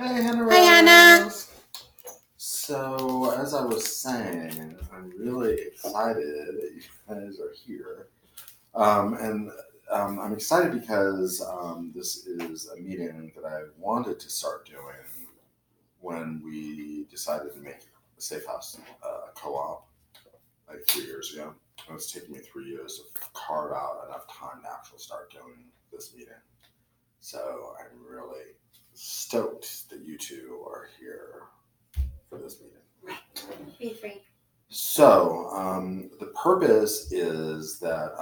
Hey, Hannah. Hi, Anna. So, as I was saying, I'm really excited that you guys are here. And I'm excited because this is a meeting that I wanted to start doing when we decided to make the SAFEhouse a co-op like 3 years ago. And it's taken me 3 years to carve out enough time to actually start doing this meeting. So I'm really stoked that you two are here for this meeting. Be free. So the purpose is that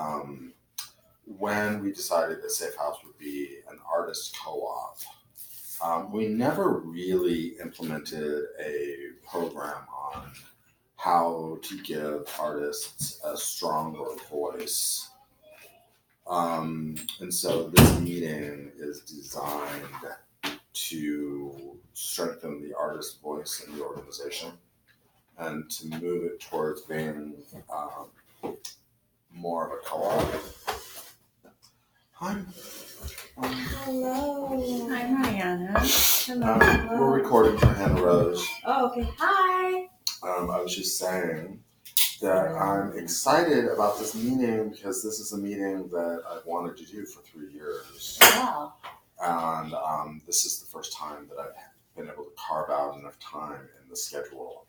when we decided that SAFEhouse would be an artist co-op, we never really implemented a program on how to give artists a stronger voice. And so this meeting is designed to strengthen the artist voice in the organization and to move it towards being more of a co-op. Hi. Hello. Hi, Mariana. Hello. We're recording for Hannah Rose. Oh, okay. Hi. I was just saying that I'm excited about this meeting because this is a meeting that I've wanted to do for 3 years. Wow. And this is the first time that I've been able to carve out enough time in the schedule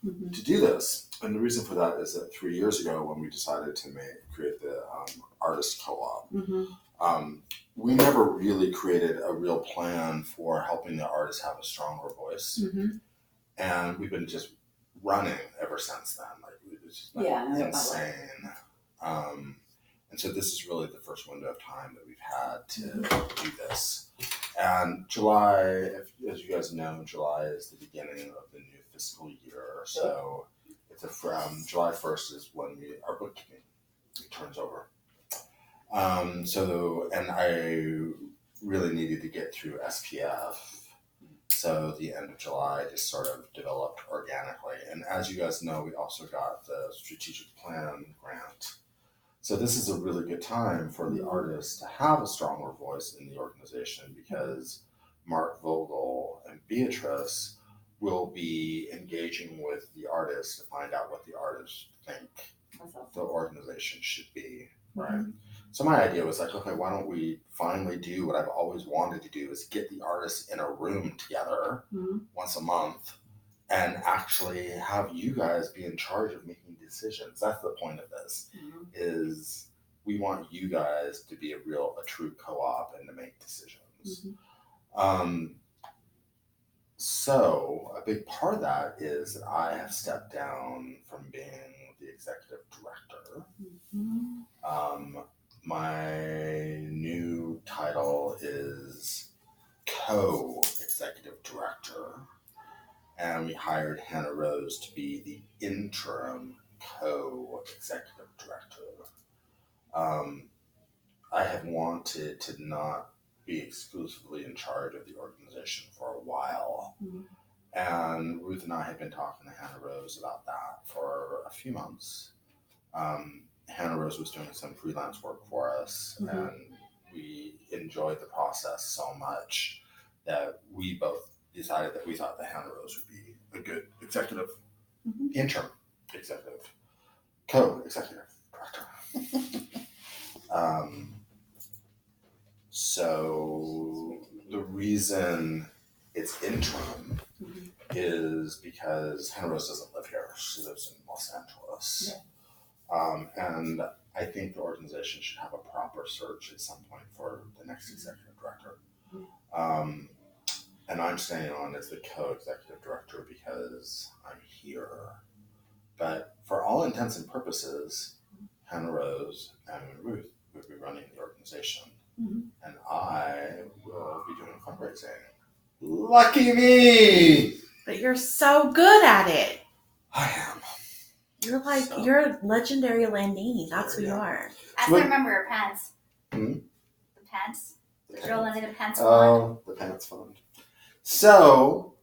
to do this. And the reason for that is that 3 years ago, when we decided to create the artist co-op, we never really created a real plan for helping the artists have a stronger voice. And we've been just running ever since then. Like, it's just insane. And so this is really the first window of time that we've had to do this. And July, as you guys know, July is the beginning of the new fiscal year. So it's July 1st is when our bookkeeping turns over. And I really needed to get through SPF. So the end of July just sort of developed organically. And as you guys know, we also got the strategic plan grant. So this is a really good time for the artists to have a stronger voice in the organization because Mark Vogel and Beatrice will be engaging with the artists to find out what the artists think the organization should be, right? So my idea was like, okay, why don't we finally do what I've always wanted to do, is get the artists in a room together once a month and actually have you guys be in charge of making decisions. That's the point of this, is we want you guys to be a true co-op and to make decisions. So a big part of that is that I have stepped down from being the executive director. My new title is co-executive director, and we hired Hannah Rose to be the interim co-executive director. I have wanted to not be exclusively in charge of the organization for a while. And Ruth and I had been talking to Hannah Rose about that for a few months. Hannah Rose was doing some freelance work for us, and we enjoyed the process so much that we both decided that we thought that Hannah Rose would be a good executive, interim executive, co-executive director. So the reason it's interim is because Hannah Rose doesn't live here. She lives in Los Angeles. And I think the organization should have a proper search at some point for the next executive director. And I'm staying on as the co-executive director because I'm here. But for all intents and purposes, Hannah Rose and Ruth would be running the organization. And I will be doing fundraising. Lucky me! But you're so good at it. I am. You're a legendary Landini. That's who you are. I still remember your pants. The pants. The girl under the pants fund. Oh, the pants fund. So,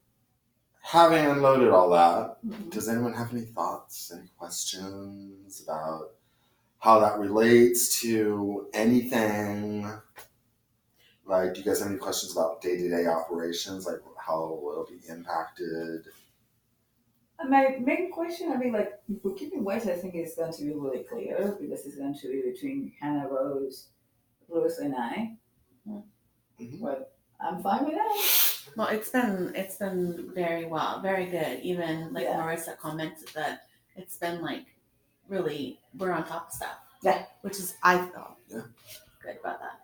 having unloaded all that, does anyone have any thoughts, any questions about how that relates to anything? Like, do you guys have any questions about day-to-day operations? Like, how will it be impacted? My main question, I mean, like, for keeping weight, I think it's going to be really clear because it's going to be between Hannah, Rose, Ruth, and I. Mm-hmm. But I'm fine with that. Well, it's been very good. Even like Marissa commented that it's been like really we're on top of stuff. Yeah, which is I feel good about that.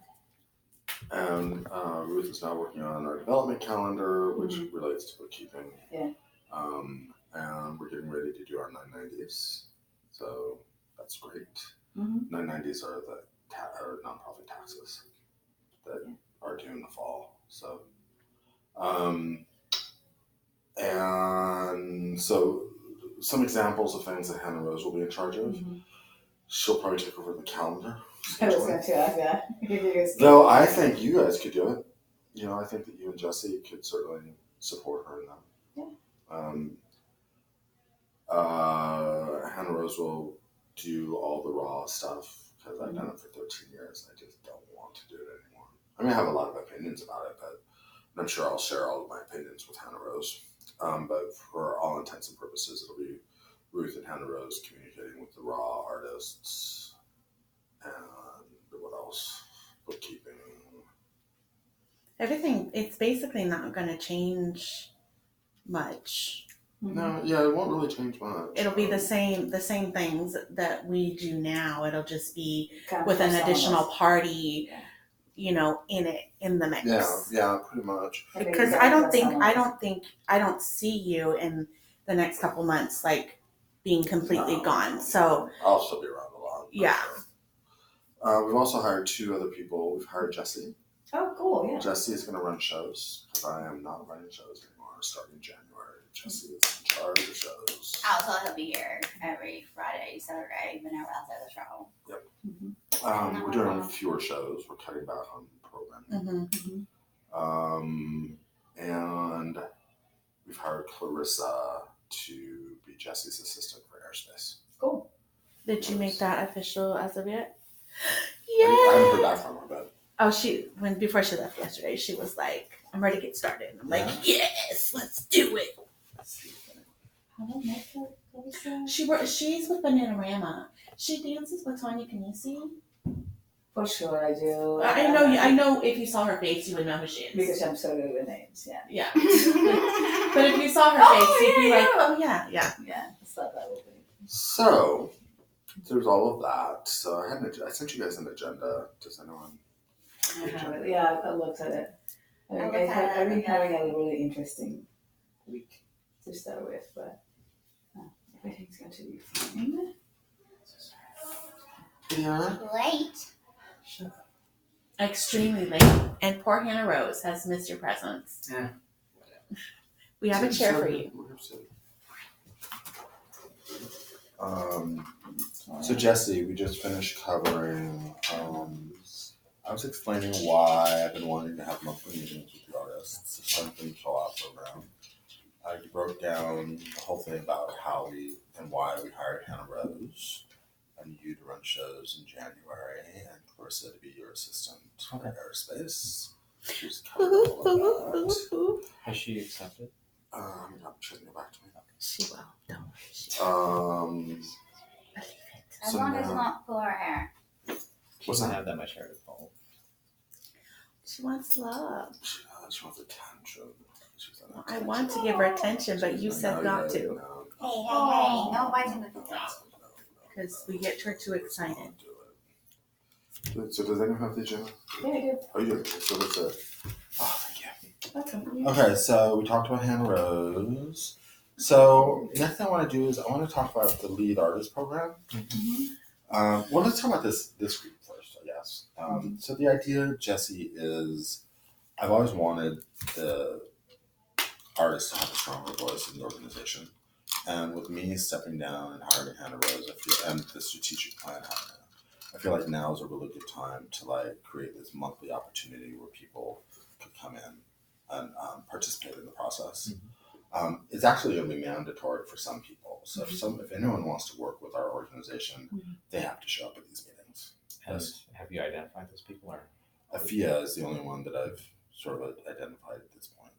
And Ruth is now working on our development calendar, which relates to bookkeeping. Yeah. And we're getting ready to do our 990s, so that's great. 990s are the nonprofit taxes that are due in the fall. So, and so some examples of things that Hannah Rose will be in charge of. She'll probably take over the calendar. I was going to ask that. Though I think you guys could do it. You know, I think that you and Jesse could certainly support her in that. Yeah. Hannah Rose will do all the raw stuff because I've done it for 13 years. I just don't want to do it anymore. I mean, I have a lot of opinions about it, but I'm sure I'll share all of my opinions with Hannah Rose. But for all intents and purposes, it'll be Ruth and Hannah Rose communicating with the raw artists and what else? Bookkeeping. Everything. It's basically not going to change much. No, yeah, it won't really change much. It'll be the same things that we do now. It'll just be Kind with an additional party, in the mix. Yeah, pretty much. Because I don't see you in the next couple months like being completely gone. So I'll still be around a lot. Yeah. Sure. We've also hired 2 other people. We've hired Jesse. Oh, cool! Yeah. Jesse is going to run shows because I am not running shows anymore. Starting January, Jesse is in charge of shows. Also, he'll be here every Friday, Saturday, whenever else there's a show. Yep. We're doing fewer shows. We're cutting back on programming. And we've hired Clarissa to be Jesse's assistant for airspace. Cool. Did you make that official as of yet? Yeah. I haven't heard back from her, but. Oh, before she left yesterday, she was like, "I'm ready to get started." And I'm like, "Yes, let's do it." How do I make that? She's with Bananarama. She dances with Tanya Kanisi. For sure, I do. I know. If you saw her face, you would know who she is. Because I'm so good with names. Yeah. Yeah. But if you saw her face, you'd be like, "Oh yeah." Yeah. That's not that would be. So there's all of that. So I sent you guys an agenda. Does anyone? I have it. Yeah, I looked at it. I've been having a really interesting week to start with, but everything's going to be fine. Yeah. Late. Shut up. Extremely late. And poor Hannah Rose has missed your presence. Yeah. We have a chair for you. So Jesse, we just finished covering. I was explaining why I've been wanting to have monthly meetings with the artists, the strengthen fill-out program. I broke down the whole thing about how and why we hired Hannah Rose and you to run shows in January and Clarissa to be your assistant for airspace. She's covered all of that. Has she accepted? She didn't get back to me. She will. Don't worry. As So long as now- you don't pull her hair. She doesn't have that much hair to pull. She wants love. She wants attention. I want to give her attention, but you said not to. Hey, no biting the foot. Because we get her too excited. So does anyone have the agenda? Yeah, I do. Oh, you do. So that's it. Oh, thank you. Okay. Okay, so we talked about Hannah Rose. So next thing I want to do is I want to talk about the lead artist program. Well, let's talk about this group first, I guess. So the idea, Jesse, is I've always wanted the artists to have a stronger voice in the organization. And with me stepping down and hiring Hannah Rose, and the strategic plan happening, I feel like now is a really good time to create this monthly opportunity where people could come in and participate in the process. It's actually going to be mandatory for some people. So if anyone wants to work with our organization, they have to show up at these meetings. And have you identified those people? Or Afia is the only one that I've sort of identified at this point.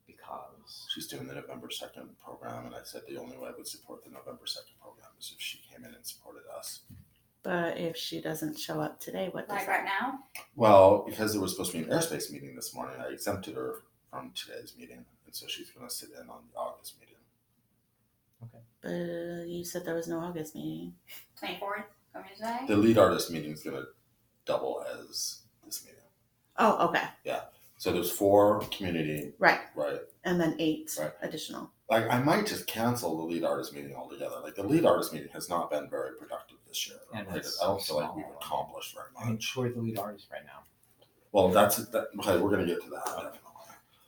Because She's doing the November 2nd program, and I said the only way I would support the November 2nd program is if she came in and supported us. But if she doesn't show up today, what does Like that right now? Well, because there was supposed to be an airspace meeting this morning, I exempted her from today's meeting, and so she's going to sit in on the August meeting. But you said there was no August meeting. 24th, coming today? The lead artist meeting is going to double as this meeting. Oh, okay. So there's 4 community, Right. right? And then 8 Right. additional. Like, I might just cancel the lead artist meeting altogether. Like, the lead artist meeting has not been very productive this year. And Like, it's I don't feel like small. we've accomplished very I mean, much. who are the lead artists right now? Well, okay, we're going to get to that, definitely.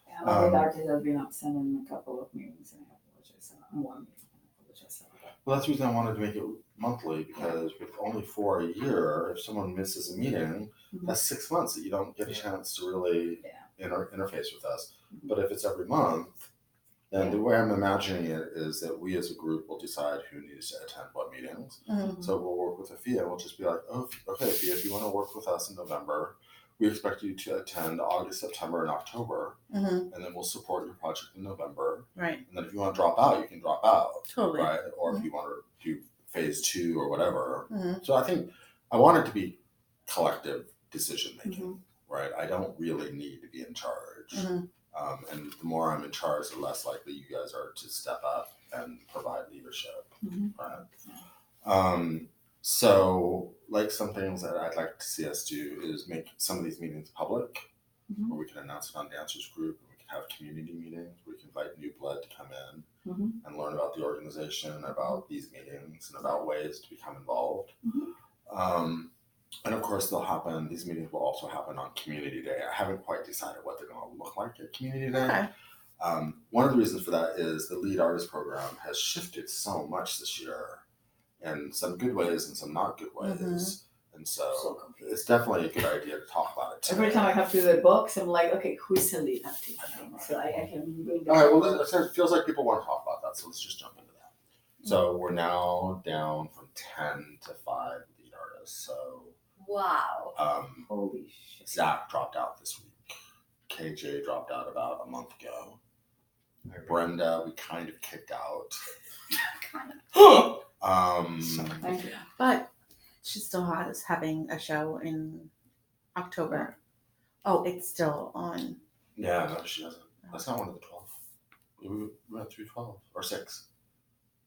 Yeah, my artist has been absent in a couple of meetings, and I apologize. On one meeting, I apologize. Well, that's the reason I wanted to make it monthly, because with only 4 a year, if someone misses a meeting, that's 6 months that you don't get a chance to really interface with us. But if it's every month, then the way I'm imagining it is that we as a group will decide who needs to attend what meetings. Mm-hmm. So we'll work with Afia, and we'll just be like, oh, okay, Afia, if you want to work with us in November, we expect you to attend August, September, and October, Mm-hmm. and then we'll support your project in November. Right. And then if you want to drop out, you can drop out. Totally. Right? Or if you want to do phase 2 or whatever. Mm-hmm. So I think I want it to be collective decision making, Mm-hmm. right? I don't really need to be in charge. Mm-hmm. And the more I'm in charge, the less likely you guys are to step up and provide leadership, right? So, like, some things that I'd like to see us do is make some of these meetings public, where we can announce it on Dancers Group, and we can have community meetings where we can invite new blood to come in and learn about the organization, about these meetings, and about ways to become involved. And of course, these meetings will also happen on Community Day. I haven't quite decided what they're going to look like at Community Day. Okay. One of the reasons for that is the lead artist program has shifted so much this year, in some good ways and some not good ways. And so it's definitely a good idea to talk about it today. Every time I have to do the books, I'm like, okay, who's the lead activity? So I can bring them. All right, well, it feels like people want to talk about that, so let's just jump into that. So we're now down from 10 to 5 lead artists. So Wow. Holy shit. Zach dropped out this week. KJ dropped out about a month ago. Brenda, we kind of kicked out. Kind of. Thank you. But she still has having a show in October. Oh, it's still on. Yeah, no, she doesn't. That's not one of the 12. We went through 12 or 6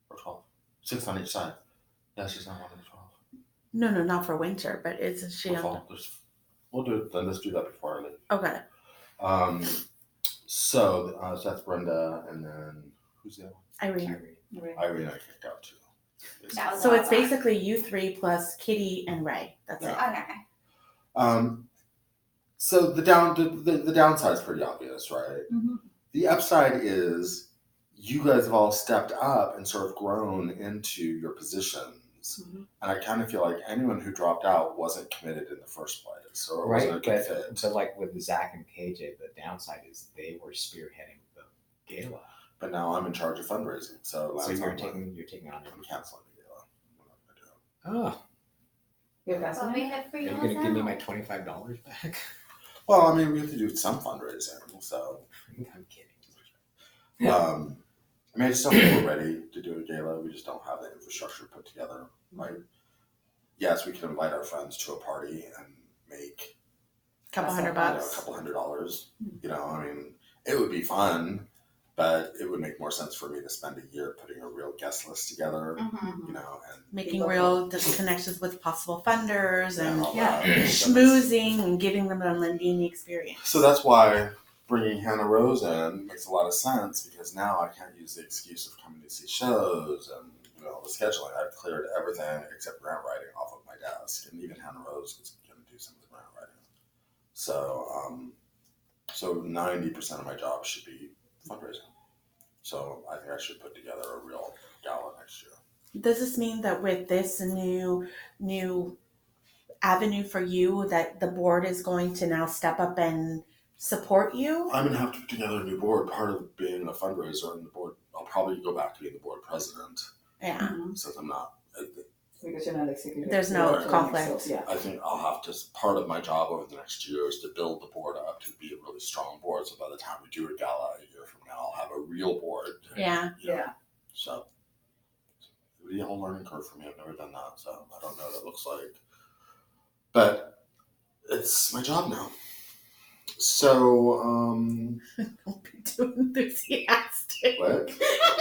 or 12. 6 on each side. Yeah, she's not one of the 12. No, not for winter, but isn't she on? Fall. We'll do it. Then let's do that before I leave. Okay. So that's Brenda, and then who's the other one? Irene. Irene, I kicked out too. That was So all it's that. basically you 3 plus Kitty and Ray. That's it. Okay. So the downside's pretty obvious, right? The upside is you guys have all stepped up and sort of grown into your positions. And I kind of feel like anyone who dropped out wasn't committed in the first place, or wasn't a good fit. So like with Zach and KJ, the downside is they were spearheading the gala. But now I'm in charge of fundraising, so you're taking on I'm canceling the gala. I'm not gonna do it. Oh, You're Well, fascinated? we have free are you ones gonna give me now. my $25 back? Well, I mean, we have to do some fundraising, so. I'm kidding. I mean, I just don't think we're ready to do a gala. We just don't have the infrastructure put together. Like, yes, we can invite our friends to a party and make Couple $100 a bucks. couple $100. You know, I mean, it would be fun, but it would make more sense for me to spend a year putting a real guest list together. You know, and Making real connections with possible funders and all that. schmoozing and giving them the Lundini experience. So that's why bringing Hannah Rose in makes a lot of sense, because now I can't use the excuse of coming to see shows and the scheduling. I've cleared everything except grant writing off of my desk, and even Hannah Rose is going to do some of the grant writing. So 90% of my job should be fundraising. So I think I should put together a real gala next year. Does this mean that with this new avenue for you, that the board is going to now step up and support you? I'm going to have to put together a new board. Part of being a fundraiser and the board, I'll probably go back to being the board president. Yeah. Since I'm not. Because you're not executive. There's no Right. conflict. So, yeah. I think I'll have to, part of my job over the next year is to build the board up to be a really strong board. So by the time we do a gala a year from real board. Yeah. You know, Yeah. So it would be a whole learning curve for me. I've never done that, so I don't know what it looks like. But it's my job now. So, Don't be too enthusiastic. what?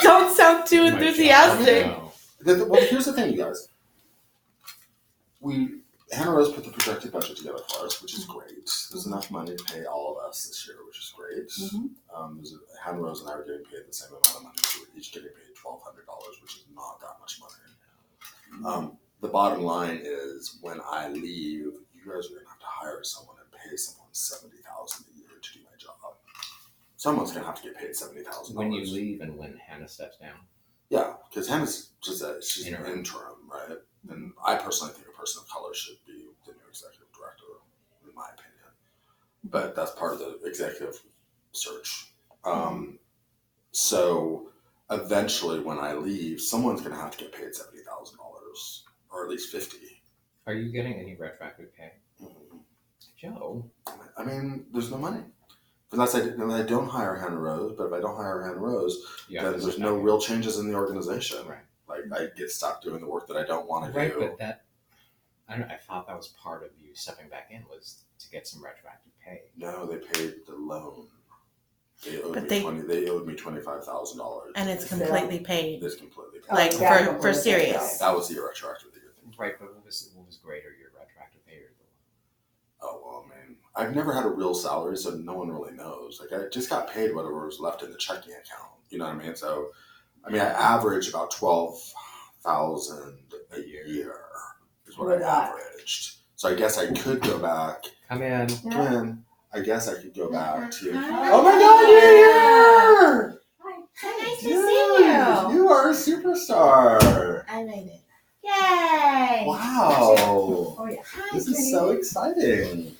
Don't sound too My job. enthusiastic. No. Well, here's the thing, you guys. Hannah Rose put the projected budget together for us, which is great. There's enough money to pay all of us this year, which is great. Hannah Rose and I are getting paid the same amount of money, so we're each getting paid $1,200, which is not that much money. The bottom line is, when I leave, you guys are gonna have to hire someone and pay someone $70,000 a year to do my job. Someone's gonna have to get paid $70,000. When you leave and when Hannah steps down. Yeah, because Hannah's just she's an Interim. interim, right? And I personally think a person of color should be the new executive director, in my opinion. But that's part of the executive search. So eventually, when I leave, someone's going to have to get paid $70,000, or at least $50,000. Are you getting any retroactive pay? Joe? I mean, there's no money. Unless I don't hire Hannah Rose, but if I don't hire Hannah Rose, You then have to there's sit no down. real changes in the organization. Right. Like, I get stuck doing the work that I don't want to Right, do. but that, I don't know, I thought that was part of you stepping back in was to get some retroactive pay. No, they paid the loan. They owed But me they- $25,000. And it's completely paid. It's completely paid. Like, Yeah, for completely serious. That was the retroactive that you're thinking. Right, but what was greater, your retroactive pay or the Oh well, man. I've never had a real salary, so no one really knows. Like, I just got paid whatever was left in the checking account. You know what I mean? So, I average about $12,000 a year is what I averaged. So I guess I could go back. Come in. Come in. I guess I could go back to. Hi. Oh my God, you're here! So nice to Yes, see you. You are a superstar. I made it. Yay! Wow. Oh yeah. Hi, This is so exciting.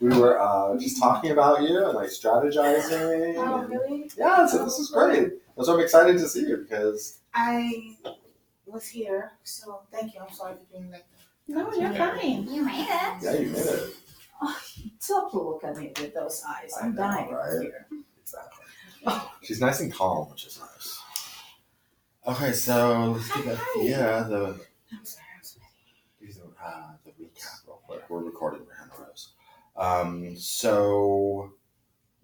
We were just talking about you and like strategizing. Oh and- really? Yeah, so this is great. That's why I'm excited to see you because I was here, so thank you. I'm sorry for being late. No, you're fine. You made it. yeah, you made it. Stop to look at me with those eyes. I'm I know, dying right? here. Exactly. She's nice and calm, which is nice. Okay, so let's give Afia the I'm sorry. the recap real quick. We're recording for Hannah Rose. So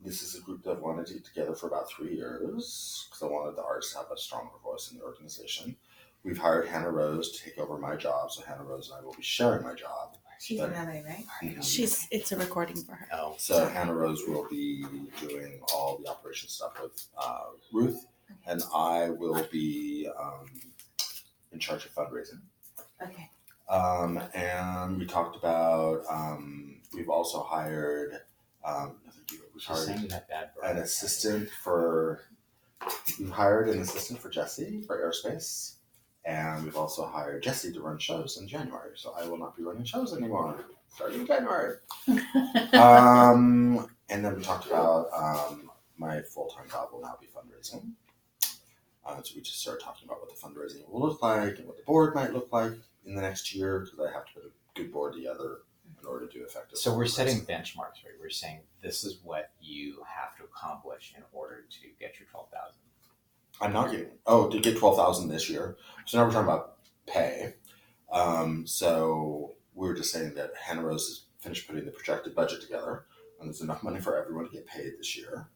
this is a group that I've wanted to get together for about 3 years because I wanted the artists to have a stronger voice in the organization. We've hired Hannah Rose to take over my job, so Hannah Rose and I will be sharing my job. She's in LA, right? It's a recording for her. Oh. So Hannah Rose will be doing all the operation stuff with Ruth, and I will be in charge of fundraising. Okay. And we talked about we've also hired we She's hired saying that bad an assistant for Jesse for airspace, and we've also hired Jesse to run shows in January. So I will not be running shows anymore starting in January. And then we talked about my full-time job will now be fundraising. So we just started talking about what the fundraising will look like and what the board might look like in the next year because I have to put a good board together in order to do effective. So we're fundraising. setting benchmarks, right? We're saying this is what you have to accomplish in order to get your 12,000. I'm not getting. Oh, to get 12,000 this year. So now we're talking about pay. So we were just saying that Hannah Rose has finished putting the projected budget together, and there's enough money for everyone to get paid this year.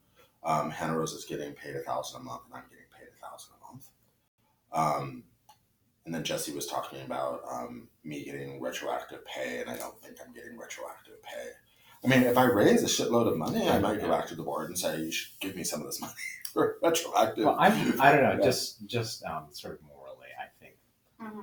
Hannah Rose is getting paid $1,000 a month, and I'm getting paid $1,000 a month. And then Jesse was talking about me getting retroactive pay, and I don't think I'm getting retroactive pay. I mean, if I raise a shitload of money, I might go back to the board and say, you should give me some of this money for retroactive. Well, I don't know, Yeah. just sort of morally, I think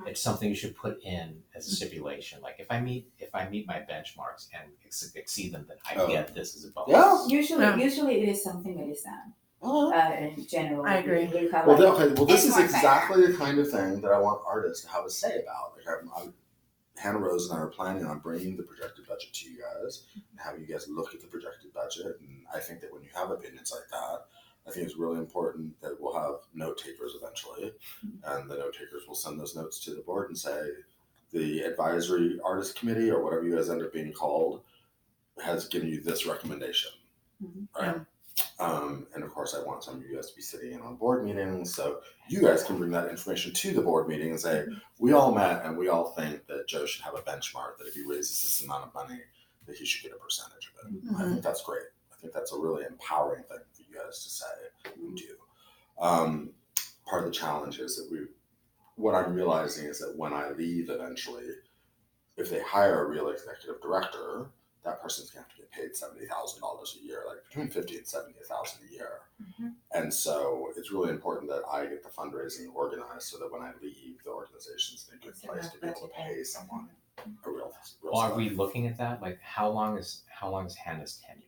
it's something you should put in as a stipulation. Like if I meet my benchmarks and exceed them, then I get this as a bonus. Yeah. Usually it is something that is done. In general, I agree. We have Well, like, this It's is more exactly the kind of thing that I want artists to have a say about. Like, Hannah Rose and I are planning on bringing the projected budget to you guys and having you guys look at the projected budget. And I think that when you have opinions like that, I think it's really important that we'll have note takers eventually. And the note takers will send those notes to the board and say, the advisory artist committee or whatever you guys end up being called has given you this recommendation. Right? And of course, I want some of you guys to be sitting in on board meetings, so you guys can bring that information to the board meeting and say, we all met and we all think that Joe should have a benchmark, that if he raises this amount of money, that he should get a percentage of it. I think that's great. I think that's a really empowering thing for you guys to say and do. Part of the challenge is that what I'm realizing is that when I leave eventually, if they hire a real executive director, that person's gonna have to get paid $70,000 a year, like between $50,000 and $70,000 a year. And so it's really important that I get the fundraising organized so that when I leave, the organization's in a good place to be able to pay someone a real Well, are salary. we looking at that? Like, how long is Hannah's tenure?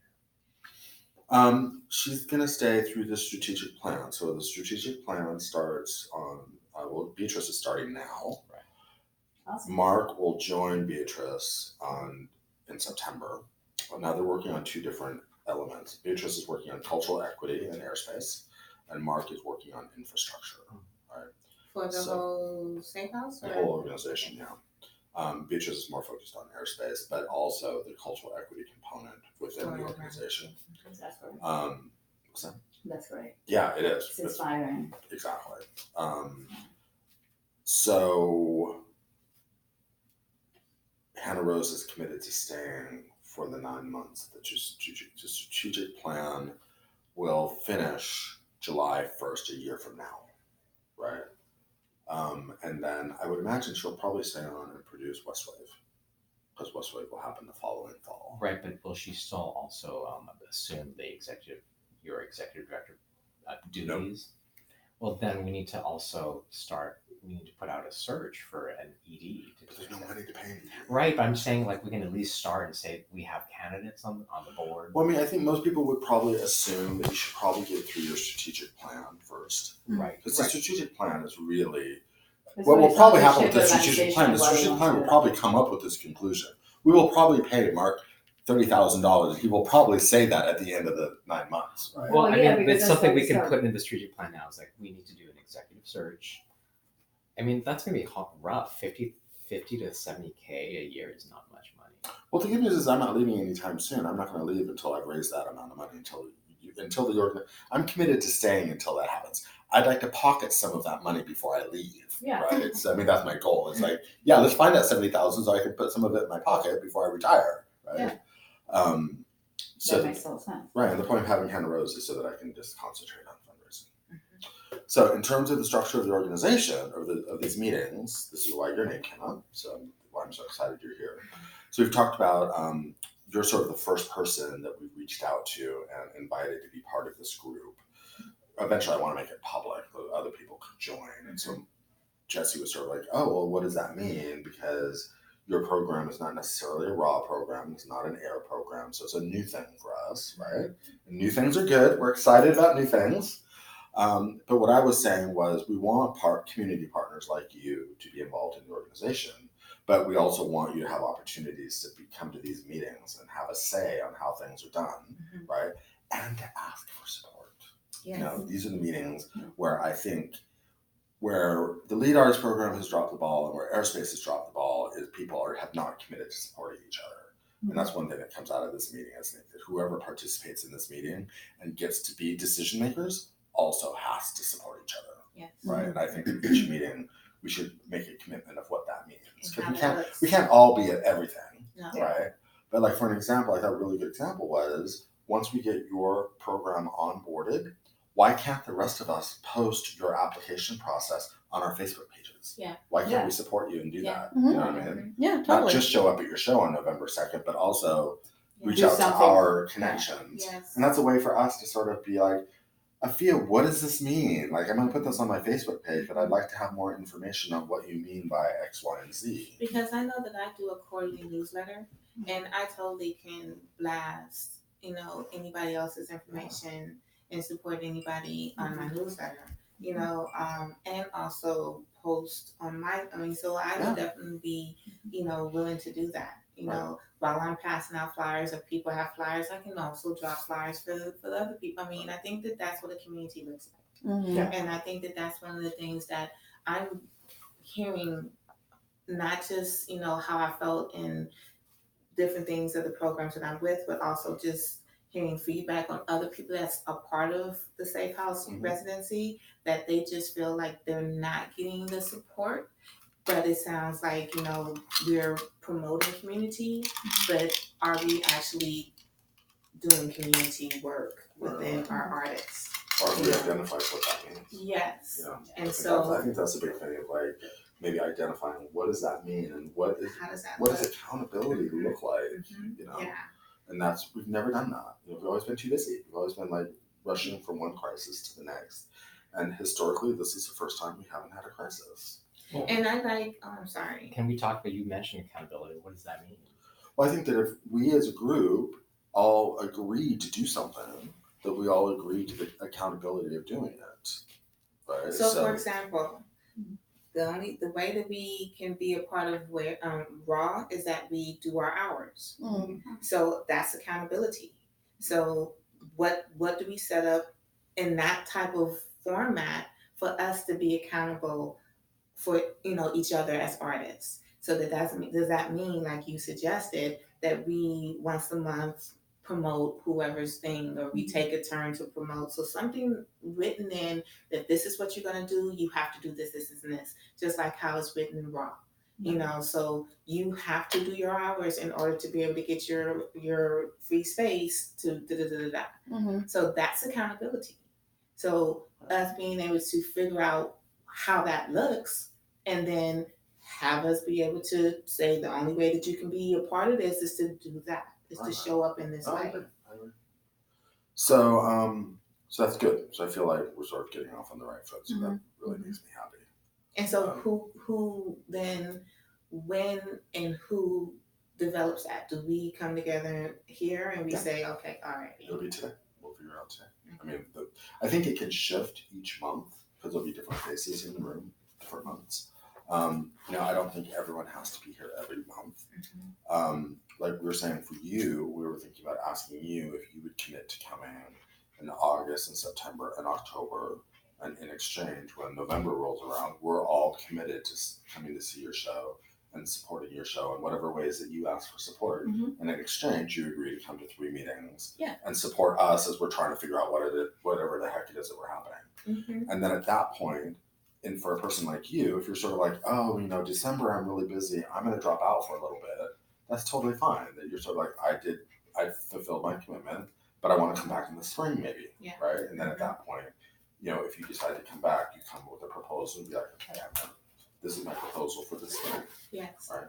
She's gonna stay through the strategic plan. So the strategic plan starts on, Beatrice is starting now. Right. Awesome. Mark will join Beatrice in September. Now they're working on two different elements. Beatrice is working on cultural equity and airspace, and Mark is working on infrastructure. Right. For the whole SAFEhouse? The whole organization, yeah. Beatrice is more focused on airspace, but also the cultural equity component within the organization. That's great. So, That's great. yeah, it is. It's inspiring. Exactly. So Hannah Rose is committed to staying for the 9 months. The strategic plan will finish July 1st, a year from now, right? And then I would imagine she'll probably stay on and produce Westwave, because Westwave will happen the following fall. Right, but will she still also assume your executive director duties? Well, then we need to also we need to put out a search for an ED. But there's no money to pay me. Right, but I'm saying like we can at least start and say we have candidates on the board. Well, I mean, I think most people would probably assume that you should probably get through your strategic plan first. Right. Because the strategic plan is really, It's what really will probably something happen with the shift strategic plan, the organization strategic plan will of probably come up with this conclusion. We will probably pay Mark $30,000. He will probably say that at the end of the 9 months, right? Well, Well, I yeah, mean, because it's that's something what we we can start. put in the strategic plan now. It's like we need to do an executive search. I mean, that's gonna be rough. 50 to 70K a year is not much money. Well, the good news is I'm not leaving anytime soon. I'm not going to leave until I've raised that amount of money, I'm committed to staying until that happens. I'd like to pocket some of that money before I leave. Yeah. Right. That's my goal. It's like, yeah, let's find that 70,000 so I can put some of it in my pocket before I retire. Right. Yeah. So that makes total sense. right. And the point of having Hannah Rose is so that I can just concentrate on fundraising. So in terms of the structure of the organization of these meetings, this is why your name came up. So why I'm so excited you're here. So we've talked about you're sort of the first person that we've reached out to and invited to be part of this group. Eventually, I want to make it public so other people could join. And so Jesse was sort of like, oh, well, what does that mean? Because your program is not necessarily a raw program. It's not an air program. So it's a new thing for us, right? And new things are good. We're excited about new things. But what I was saying was we want community partners like you to be involved in the organization, but we also want you to have opportunities to come to these meetings and have a say on how things are done, right? And to ask for support. Yes. You know, these are the meetings where I think where the Lead Arts program has dropped the ball and where Airspace has dropped the ball is people have not committed to supporting each other. And that's one thing that comes out of this meeting. I think that whoever participates in this meeting and gets to be decision makers also has to support each other. Yes. Right. And I think at each meeting we should make a commitment of what that means. And Because how we can't all be at everything. No. Right. But like for an example, I thought a really good example was once we get your program onboarded, why can't the rest of us post your application process on our Facebook pages? Yeah. Why can't Yeah. we support you and do Yeah. that? You know what I mean? Yeah, Not totally. just show up at your show on November 2nd, but also reach Do out to something. our connections. Yes. And that's a way for us to sort of be like, Afia, what does this mean? Like, I'm going to put this on my Facebook page, but I'd like to have more information on what you mean by X, Y, and Z. Because I know that I do a quarterly newsletter, and I totally can blast, anybody else's information and support anybody on my newsletter, and also post on so I would definitely be, willing to do that. While I'm passing out flyers, if people have flyers, I can also drop flyers for the other people. I think that that's what a community looks like. Yeah. And I think that that's one of the things that I'm hearing, not just, how I felt in different things of the programs that I'm with, but also just hearing feedback on other people that's a part of the Safe House residency, that they just feel like they're not getting the support. But it sounds like, we're promoting community, but are we actually doing community work within our artists? Or if we identify what that means. Yes. I And think that's a big thing of like maybe identifying what does that mean and what does accountability look like, Yeah. And we've never done that. We've always been too busy. We've always been like rushing from one crisis to the next. And historically, this is the first time we haven't had a crisis. Well, and I'm sorry. Can we talk about, you mentioned accountability, what does that mean? Well, I think that if we as a group all agree to do something, that we all agree to the accountability of doing it. Right? So for example, the way that we can be a part of Raw is that we do our hours. So that's accountability. So what do we set up in that type of format for us to be accountable for each other as artists? So does that mean, like you suggested, that we once a month promote whoever's thing, or we take a turn to promote? So something written in that this is what you're gonna do, you have to do this, and this, just like how it's written in Raw. So you have to do your hours in order to be able to get your free space to da. So that's accountability. So us being able to figure out how that looks, and then have us be able to say the only way that you can be a part of this is to do that, is to show up in this way. I agree. So that's good. So I feel like we're sort of getting off on the right foot. So that really makes me happy. And so who then, when and who develops that? Do we come together here and we say, okay, all right. It'll be today. We'll figure out today. I mean, I think it can shift each month because there'll be different faces in the room, different months. I don't think everyone has to be here every month. Like we were saying for you, we were thinking about asking you if you would commit to coming in August and September and October, and in exchange, when November rolls around, we're all committed to coming to see your show and supporting your show in whatever ways that you ask for support. And in exchange, you agree to come to 3 meetings and support us as we're trying to figure out whatever the heck it is that we're happening. And then at that point, and for a person like you, if you're sort of like, oh, December, I'm really busy, I'm going to drop out for a little bit, that's totally fine. That you're sort of like, I fulfilled my commitment, but I want to come back in the spring maybe, right? And then at that point, if you decide to come back, you come with a proposal and be like, okay, this is my proposal for this spring. Yes. Right.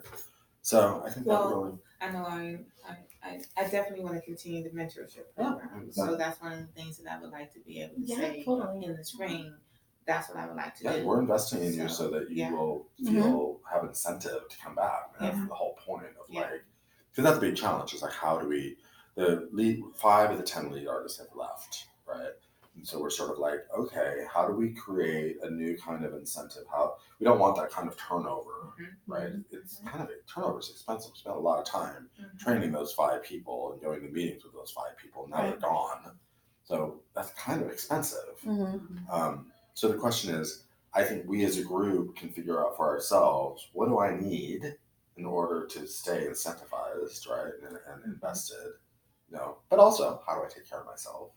So I think that really. I know I definitely want to continue the mentorship program. So that's one of the things that I would like to be able to say in the spring. That's what I would like to do. We're investing in you so that you will have incentive to come back. And that's the whole point of because that's the big challenge is like, how do we, the 5 of the 10 lead artists have left, right? And so we're sort of like, okay, how do we create a new kind of incentive? We don't want that kind of turnover, right? It's kind of, turnover is expensive. We spent a lot of time training those 5 people and going to meetings with those 5 people. Now they're gone. So that's kind of expensive. So the question is, I think we as a group can figure out for ourselves, what do I need in order to stay incentivized, right, and invested, but also, how do I take care of myself,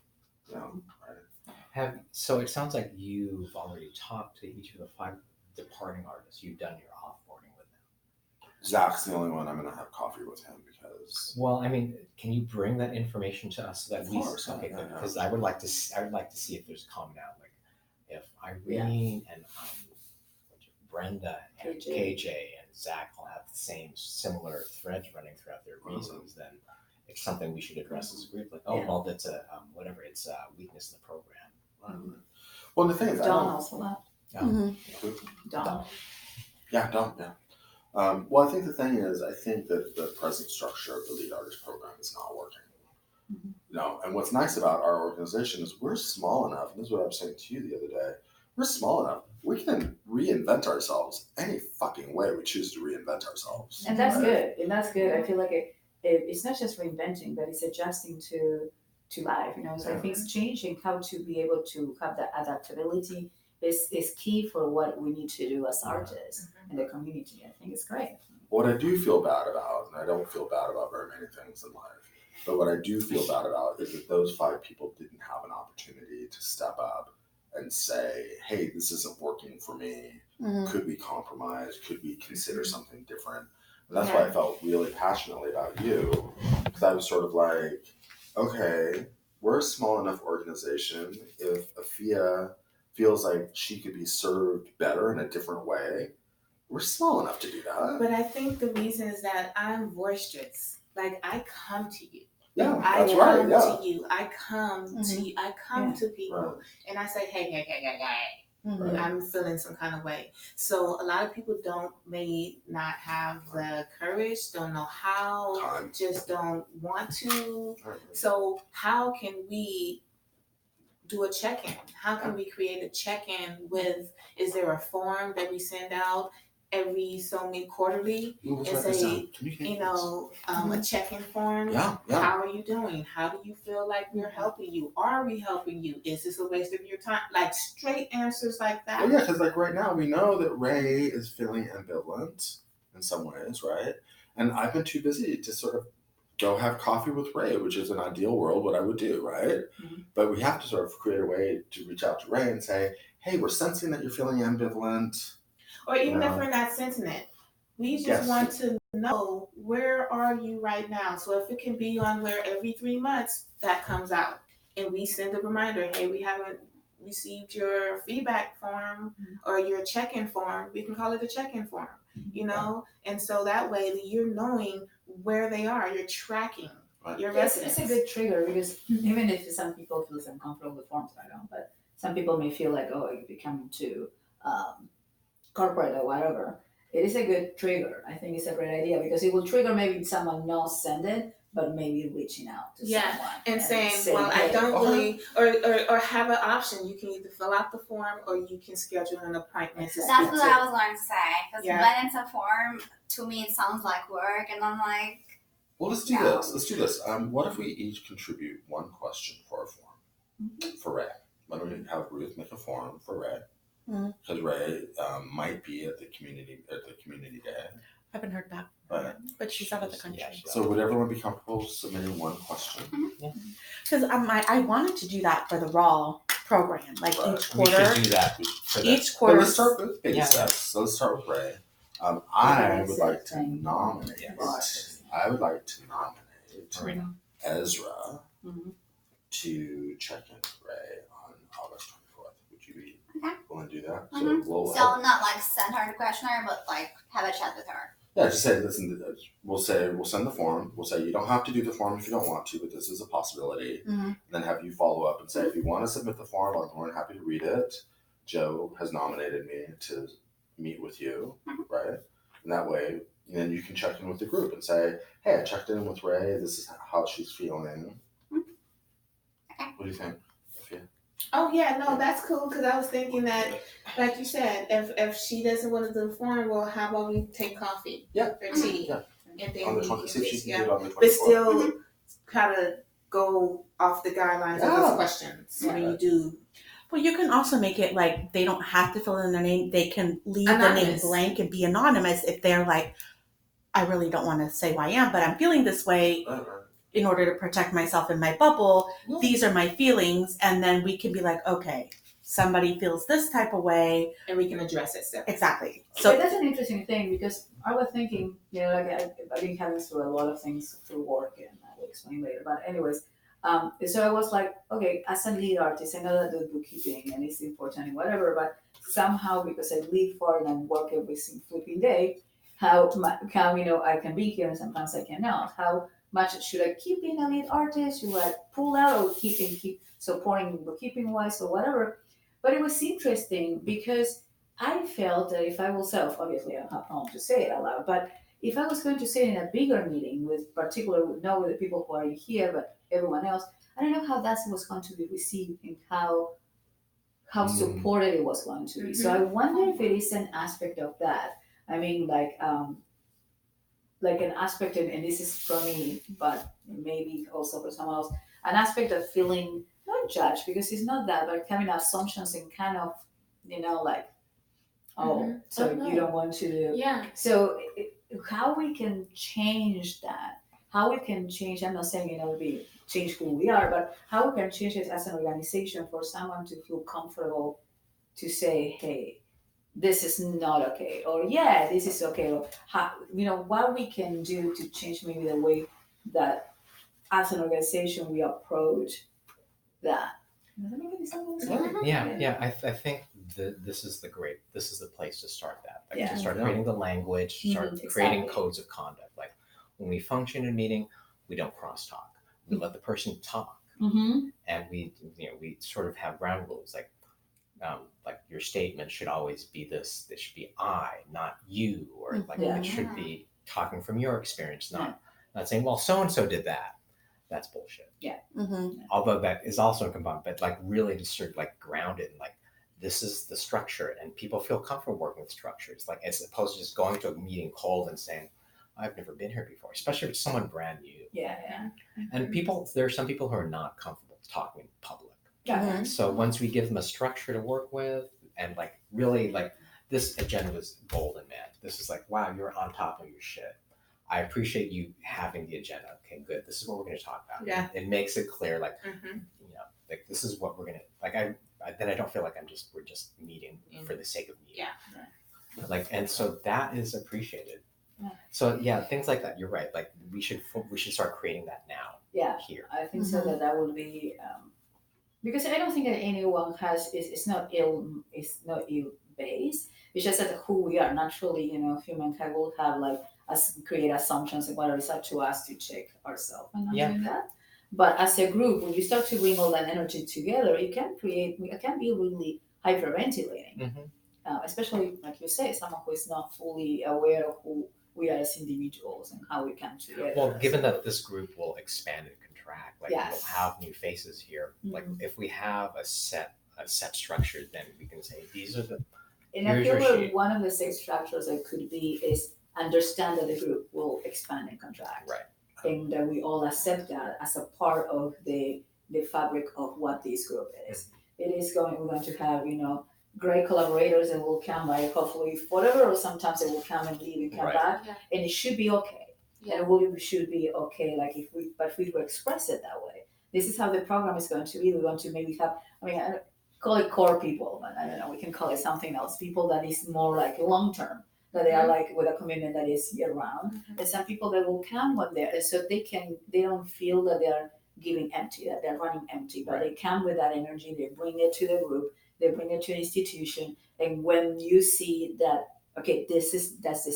right? So it sounds like you've already talked to each of the 5 departing artists. You've done your offboarding with them. Zach's the only one I'm going to have coffee with him because. Well, I mean, can you bring that information to us so that we? Course, okay, good. Because I would like to see if there's commonality. Like if Irene and Brenda and KJ and Zach all have the same similar threads running throughout their reasons, then it's something we should address as a group. Like, well, that's a it's a weakness in the program. Well, the thing is, Dawn also left. Dawn. Yeah, Dawn. Yeah. Well, I think the thing is, I think that the present structure of the lead artist program is not working. And what's nice about our organization is we're small enough, and this is what I was saying to you the other day, we're small enough, we can reinvent ourselves any fucking way we choose to reinvent ourselves. And that's good. I feel like it's not just reinventing, but it's adjusting to life, so things changing, how to be able to have that adaptability is key for what we need to do as artists in the community. I think it's great. What I do feel bad about, and I don't feel bad about very many things in life, But what I do feel bad about is that those 5 people didn't have an opportunity to step up and say, hey, this isn't working for me. Mhm. Could we compromise? Could we consider something different? And that's why I felt really passionately about you, because I was sort of like, okay, we're a small enough organization. If Afia feels like she could be served better in a different way, we're small enough to do that. But I think the reason is that I'm boisterous. Like I come to you. Yeah, I that's come right. Yeah. to you. I come to you. I come to people Right. and I say, hey. Mhm. I'm feeling some kind of way. So a lot of people may not have the courage, don't know how, Time. just don't want to. Right. So how can we do a check-in? How can we create a check-in with, is there a form that we send out every so many quarterly Let's and write this say, down. Communicate you know, a check-in form? Yeah. How are you doing? How do you feel like we're helping you? Are we helping you? Is this a waste of your time? Like straight answers like that. Well, yeah, because like right now we know that Ray is feeling ambivalent in some ways, right? And I've been too busy to sort of go have coffee with Ray, which is an ideal world, what I would do, right? Mhm. But we have to sort of create a way to reach out to Ray and say, hey, we're sensing that you're feeling ambivalent. Or even No. if we're not sensing it, we just Yes. want to know, where are you right now? So if it can be on where every 3 months that comes out and we send a reminder, hey, we haven't received your feedback form or your check-in form, we can call it a check-in form, you know? And so that way you're knowing where they are, you're tracking Right. your Yes, residents. it's a good trigger because even if some people feel uncomfortable with forms, I don't, but some people may feel like, oh, you're becoming too corporate or whatever. It is a good trigger. I think it's a great idea because it will trigger maybe someone not send it, but maybe reaching out to Yeah, someone and saying, well, hey, I don't really, or have an option. You can either fill out the form or you can schedule an appointment to That's speak what to. I was going to say. Because Yeah. when it's a form, to me it sounds like work, and I'm like, Well, let's do No. this. Let's do this. What if we each contribute one question for a form for Ray? Why don't we have Ruth make a form for Ray? Mhm. Because Ray might be at the community day. I haven't heard back, But she's out of the country. Yeah, she's so would everyone be comfortable submitting one question? Because I wanted to do that for the raw program, like Right. each We quarter. should do that for that. Each Well, quarter. let's start with baby Yeah. steps. So let's start with Ray. I would like to Thing. nominate. Yes. I would like to nominate Marina. Ezra Mhm. to check in with Ray on August 24th. Would you be Okay. willing to do that? Mhm. So we'll so not like send her the questionnaire, but like have a chat with her. yeah, just say, listen, we'll send the form. We'll say you don't have to do the form if you don't want to, but this is a possibility. Mhm. And then have you follow up and say, if you want to submit the form, I'm more than happy to read it. Joe has nominated me to meet with you, right? And that way, then you can check in with the group and say, hey, I checked in with Ray. This is how she's feeling. Okay. What do you think? Yeah. Oh yeah, no, that's cool. Because I was thinking that, like you said, if she doesn't want to do the form, well, how about we take coffee or tea, Yeah. and then On the we 20th, see if she can do it on the 24th. but still kind of go off the guidelines of those Yeah. questions when Yeah. you do. Well, you can also make it like they don't have to fill in their name. They can leave the name Anonymous. blank and be anonymous if they're like, I really don't want to say who I am, but I'm feeling this way Right. in order to protect myself in my bubble. Yeah. These are my feelings. And then we can be like, okay, somebody feels this type of way. And we can address it separately. Exactly. So So that's an interesting thing because I was thinking, like I've been having through a lot of things through work, and I will explain later. But anyways, so I was like, okay, as a lead artist, I know that the bookkeeping and it's important and whatever, but somehow because I live far and I work every single flipping day, how I can be here and sometimes I cannot. How much should I keep being a lead artist? Should I pull out or keep supporting bookkeeping wise or whatever? But it was interesting because I felt that if I was obviously I don't have problem to say it out loud, but if I was going to say it in a bigger meeting with not with the people who are here, but everyone else, I don't know how that was going to be received and how supported it was going to be. So I wonder if it is an aspect of that. I mean, like an aspect, and this is from me, but maybe also for someone else, an aspect of feeling not judged because it's not that, but having assumptions and kind of, like, so Oh, no. you don't want to do. Yeah. So how we can change that? how we can change. I'm not saying we change who we are, but how we can change it as an organization for someone to feel comfortable to say, hey, this is not okay, or yeah, this is okay, or how, what we can do to change maybe the way that as an organization we approach that. Does that make any sense? Yeah. I think this is the place to start that. Like to start creating the language, start creating exactly. codes of conduct. Like when we function in a meeting, we don't cross talk. We let the person talk, and we sort of have ground rules like your statement should always be this. This should be I, not you, or like Yeah. it should be talking from your experience, not saying, well, so and so did that. That's bullshit. Although that is also a component, but like really just sort of like ground it and like this is the structure, and people feel comfortable working with structures, like as opposed to just going to a meeting cold and saying, I've never been here before, especially if it's someone brand new. Yeah. And there are some people who are not comfortable talking in public. Yeah. So once we give them a structure to work with, and like really like this agenda was golden, man. This is like, wow, you're on top of your shit. I appreciate you having the agenda. Okay, good. This is what we're going to talk about. Yeah. It makes it clear, like, like this is what we're going to, like, then I don't feel like we're just meeting for the sake of meeting. Yeah. Like, and so that is appreciated. Yeah. So yeah, things like that. You're right. Like we should start creating that now. Yeah. Here. I think so that will be, because I don't think that anyone it's not ill based. It's just that who we are naturally, humankind will have like create assumptions and whatever. It's up to us to check ourselves and not doing that. But as a group, when you start to bring all that energy together, it can be really hyperventilating. Especially like you say, someone who is not fully aware of who we are as individuals and how we come together. Well, given that this group will expand and contract, like Yes. we'll have new faces here. Like if we have a set structure, then we can say these are the. And I feel like one of the six structures that could be is understand that the group will expand and contract. Right. And that we all accept that as a part of the fabric of what this group is. We're going to have, great collaborators that will come by hopefully whatever, or sometimes they will come and leave and come back. Yeah. And it should be okay. Yeah. And we should be okay, like if we will express it that way. This is how the program is going to be. We're going to maybe have, I don't call it core people, but I don't know, we can call it something else. People that is more like long-term, that they are like with a commitment that is year-round. There's some people that will come when they're, so they don't feel that they are giving empty, that they're running empty, but they come with that energy, they bring it to the group, they bring it to an institution, and when you see that, okay, that's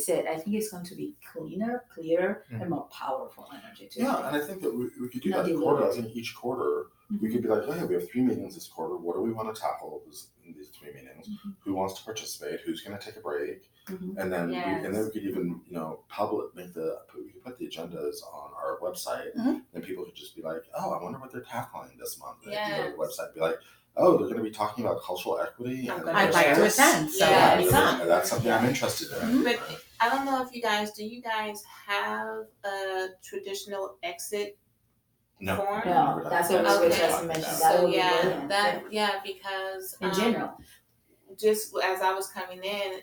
it, I think it's going to be cleaner, clearer, and more powerful energy too. Yeah, and I think that we could do that quarter. I think each quarter we could be like, okay, we have 3 meetings this quarter. What do we want to tackle in these 3 meetings? Who wants to participate? Who's going to take a break? And then we could even we could put the agendas on our website, and people could just be like, oh, I wonder what they're tackling this month. And they can go to the website and be like, oh, they're going to be talking about cultural equity. I'd like to attend. So that's something I'm interested in. But I don't know if you guys have a traditional exit form? No, that's what we just mentioned. So because in general, just as I was coming in,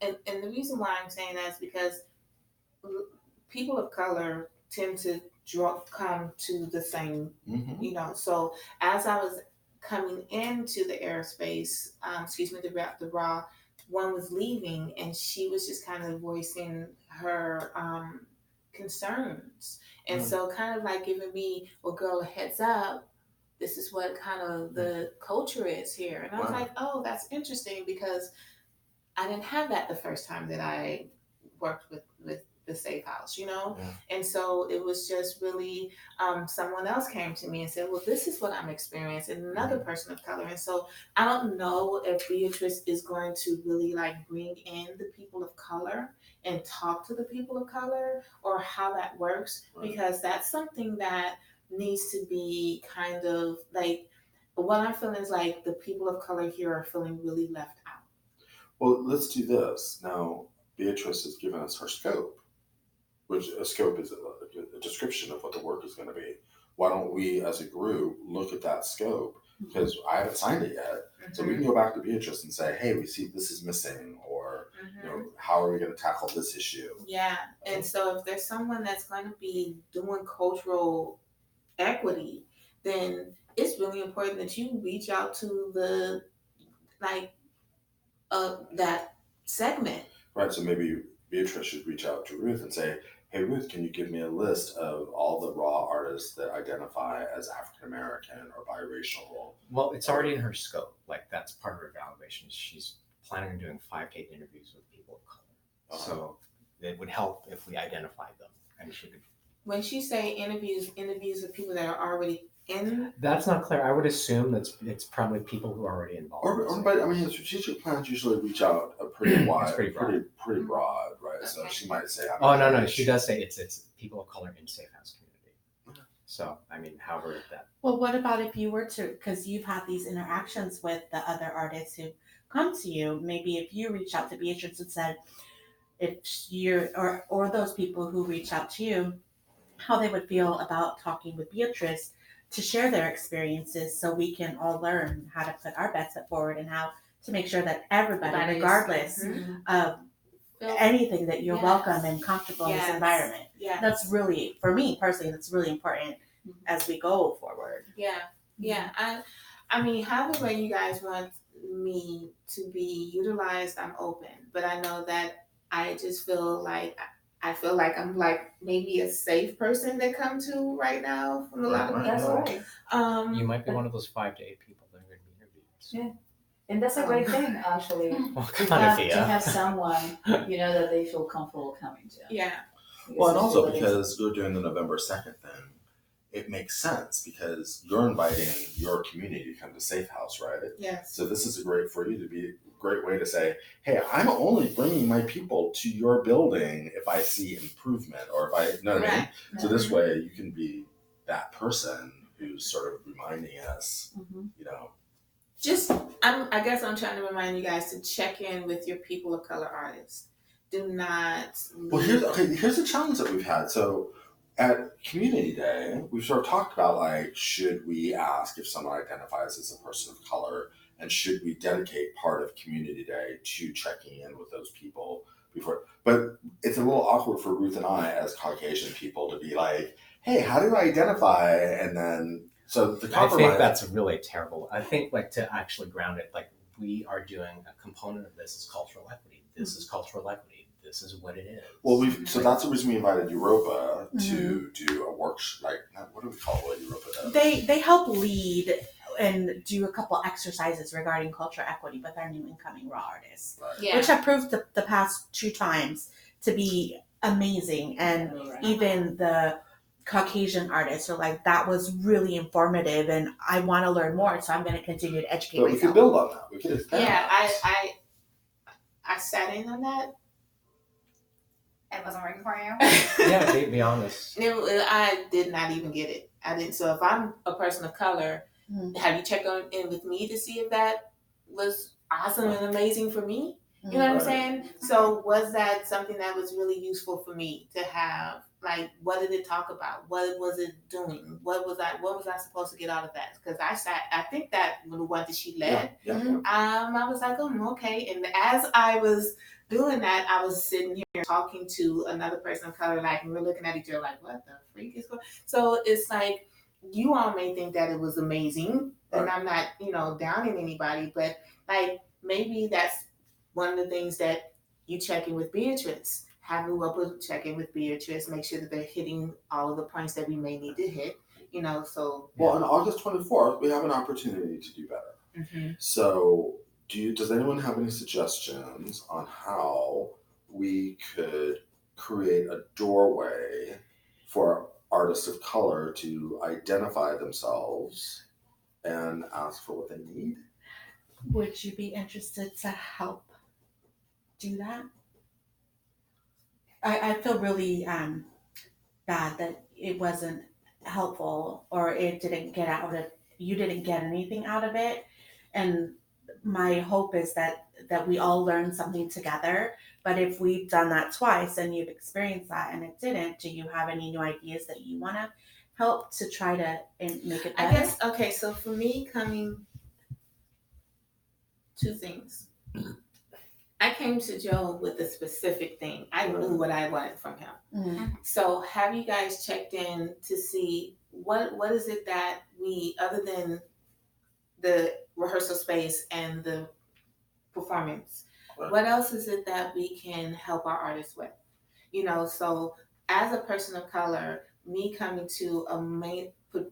and the reason why I'm saying that is because people of color tend to come to the same, So as I was coming into the aerospace, the raw, one was leaving, and she was just kind of voicing her concerns, and so kind of like giving me, well, girl, a heads up. This is what kind of the culture is here. And I was like, oh, that's interesting, because I didn't have that the first time that I worked with the SAFEhouse, And so it was just really, someone else came to me and said, well, this is what I'm experiencing, another person of color. And so I don't know if Beatrice is going to really like bring in the people of color and talk to the people of color, or how that works, because that's something that needs to be kind of like, what I'm feeling is like the people of color here are feeling really left out. Well, let's do this. Now, Beatrice has given us her scope, which a scope is a description of what the work is going to be. Why don't we as a group look at that scope? Because I haven't signed it yet. So we can go back to Beatrice and say, hey, we see this is missing, or You know, how are we going to tackle this issue? Yeah, and so if there's someone that's going to be doing cultural equity, then it's really important that you reach out to the like that segment. Right. So maybe Beatrice should reach out to Ruth and say, "Hey, Ruth, can you give me a list of all the raw artists that identify as African American or biracial?" Well, it's already in her scope. Like that's part of her evaluation. She's planning on doing 5 to 8 interviews with people of color. So it would help if we identified them, and she could. When she say interviews with people that are already in. That's not clear. I would assume it's probably people who are already involved. But I mean, strategic plans usually reach out a pretty wide, pretty broad. pretty broad, right? Okay. So she might say, No. She does say it's people of color in SAFEhouse community. So I mean, however that. Well, what about if you were to, because you've had these interactions with the other artists who come to you, maybe if you reach out to Beatrice and said, if you're, or those people who reach out to you, how they would feel about talking with Beatrice to share their experiences so we can all learn how to put our best foot forward and how to make sure that everybody, regardless of anything, that you're welcome and comfortable in this environment. Yeah. That's really, for me personally, that's really important as we go forward. Yeah. I mean, however way you guys want me to be utilized, I'm open. But I know that I just feel like I'm like maybe a safe person to come to right now from a lot of people. That's right. You might be one of those 5 to 8 people that are going to be interviewed. Yeah. And that's a great thing, actually. Well, to come on, have, to have someone, that they feel comfortable coming to. Yeah. Well, and also because you're doing the November 2nd thing, it makes sense because you're inviting your community to come to SAFEhouse, right? Yes. So this is a great way to say, hey, I'm only bringing my people to your building if I see improvement or if I, you know what I mean? So this way you can be that person who's sort of reminding us, I guess I'm trying to remind you guys to check in with your people of color artists. Do not. Well, here's the challenge that we've had. So at Community Day, we've sort of talked about like, should we ask if someone identifies as a person of color, and should we dedicate part of Community Day to checking in with those people before? But it's a little awkward for Ruth and I as Caucasian people to be like, hey, how do I identify? And then, so the compromise. I think that's really terrible. I think like to actually ground it, like we are doing a component of this is cultural equity. This is cultural equity. This is what it is. Well, so that's the reason we invited Europa to do a workshop. Like, what do we call what Europa does? They help lead and do a couple exercises regarding cultural equity with our new incoming raw artists, which have proved the past 2 times to be amazing. And even the Caucasian artists are like, that was really informative, and I want to learn more, so I'm going to continue to educate myself. We could build on that. We could expand. Yeah, I sat in on that. It wasn't working for you? Yeah, to be honest. I did not even get it. I didn't. So if I'm a person of color, have you checked in with me to see if that was awesome and amazing for me? You know what I'm saying? So was that something that was really useful for me to have? Like, what did it talk about? What was it doing? What was I supposed to get out of that? Because I think that the one that she led, I was like, okay. And as I was doing that, I was sitting here talking to another person of color, like, and we're looking at each other like, what the freak is going on? So it's like, you all may think that it was amazing, and I'm not, downing anybody, but like, maybe that's one of the things that you check in with Beatrice. Have Luopa check in with Beatrice, make sure that they're hitting all of the points that we may need to hit, so. Well, on August 24th, we have an opportunity to do better. Mm-hmm. So does anyone have any suggestions on how we could create a doorway for artists of color to identify themselves and ask for what they need? Would you be interested to help do that? I feel really bad that it wasn't helpful, or it didn't get out of, you didn't get anything out of it. And my hope is that we all learn something together. But if we've done that twice and you've experienced that and it didn't, do you have any new ideas that you want to help to try to make it better? I guess, okay, so for me, 2 things. I came to Joe with a specific thing. I knew what I wanted from him. Mm-hmm. So have you guys checked in to see what is it that we, other than the rehearsal space and the performance, Right. what else is it that we can help our artists with? So as a person of color, me coming to a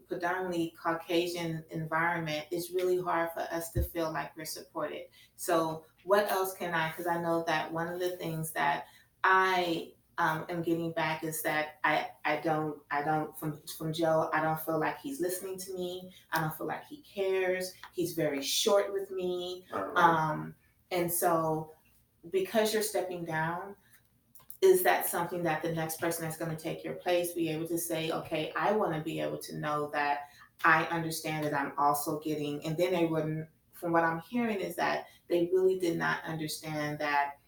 predominantly Caucasian environment, it's really hard for us to feel like we're supported. So what else can I, because I know that one of the things that I am getting back is that I don't from Joe, I don't feel like he's listening to me. I don't feel like he cares. He's very short with me. And so because you're stepping down, is that something that the next person that's going to take your place be able to say, okay, I want to be able to know that I understand that I'm also getting, and then they wouldn't, from what I'm hearing is that they really did not understand that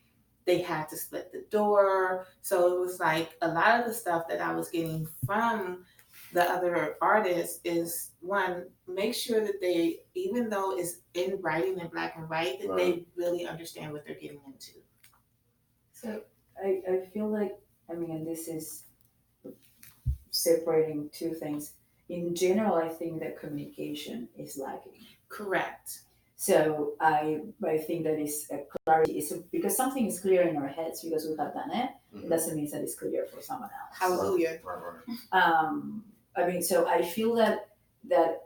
they had to split the door. So it was like a lot of the stuff that I was getting from the other artists is, one, make sure that they, even though it's in writing in black and white, that they really understand what they're getting into. So I feel like, I mean, and this is separating two things. In general, I think that communication is lacking. Correct. So I think that is a clarity. Is because something is clear in our heads because we have done it. It doesn't mean that it's clear for someone else. Hallelujah. I mean, so I feel that the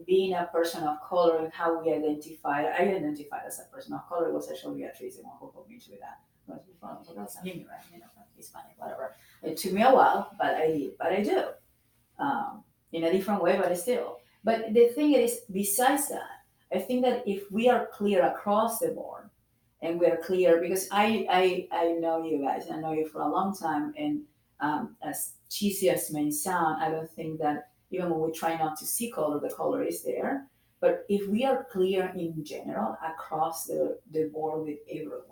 being a person of color and how we identify, I identified as a person of color. It was actually Beatrice the one who helped me to that. Because before I was like, oh, it's an immigrant, Hispanic, whatever. It took me a while, but I do. In a different way, but still. But the thing is, besides that, I think that if we are clear across the board, and we are clear, because I know you guys, I know you for a long time, and as cheesy as may sound, I don't think that even when we try not to see color, the color is there. But if we are clear in general across the board with everyone,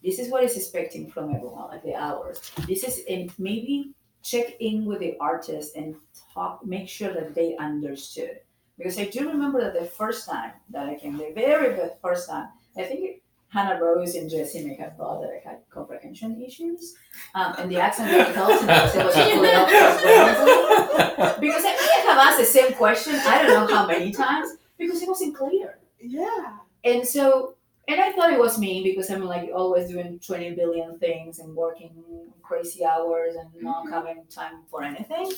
this is what is expecting from everyone, like the hours. This is, and maybe check in with the artist and talk, make sure that they understood. Because I do remember that the first time that I came, the very first time, I think Hannah Rose and Jessie may have thought that I had comprehension issues. And the accent really helped, and I was able to help as well. Because I may have asked the same question, I don't know how many times, because it wasn't clear. Yeah. And so, and I thought it was me because I'm like always doing 20 billion things and working crazy hours and not having time for anything.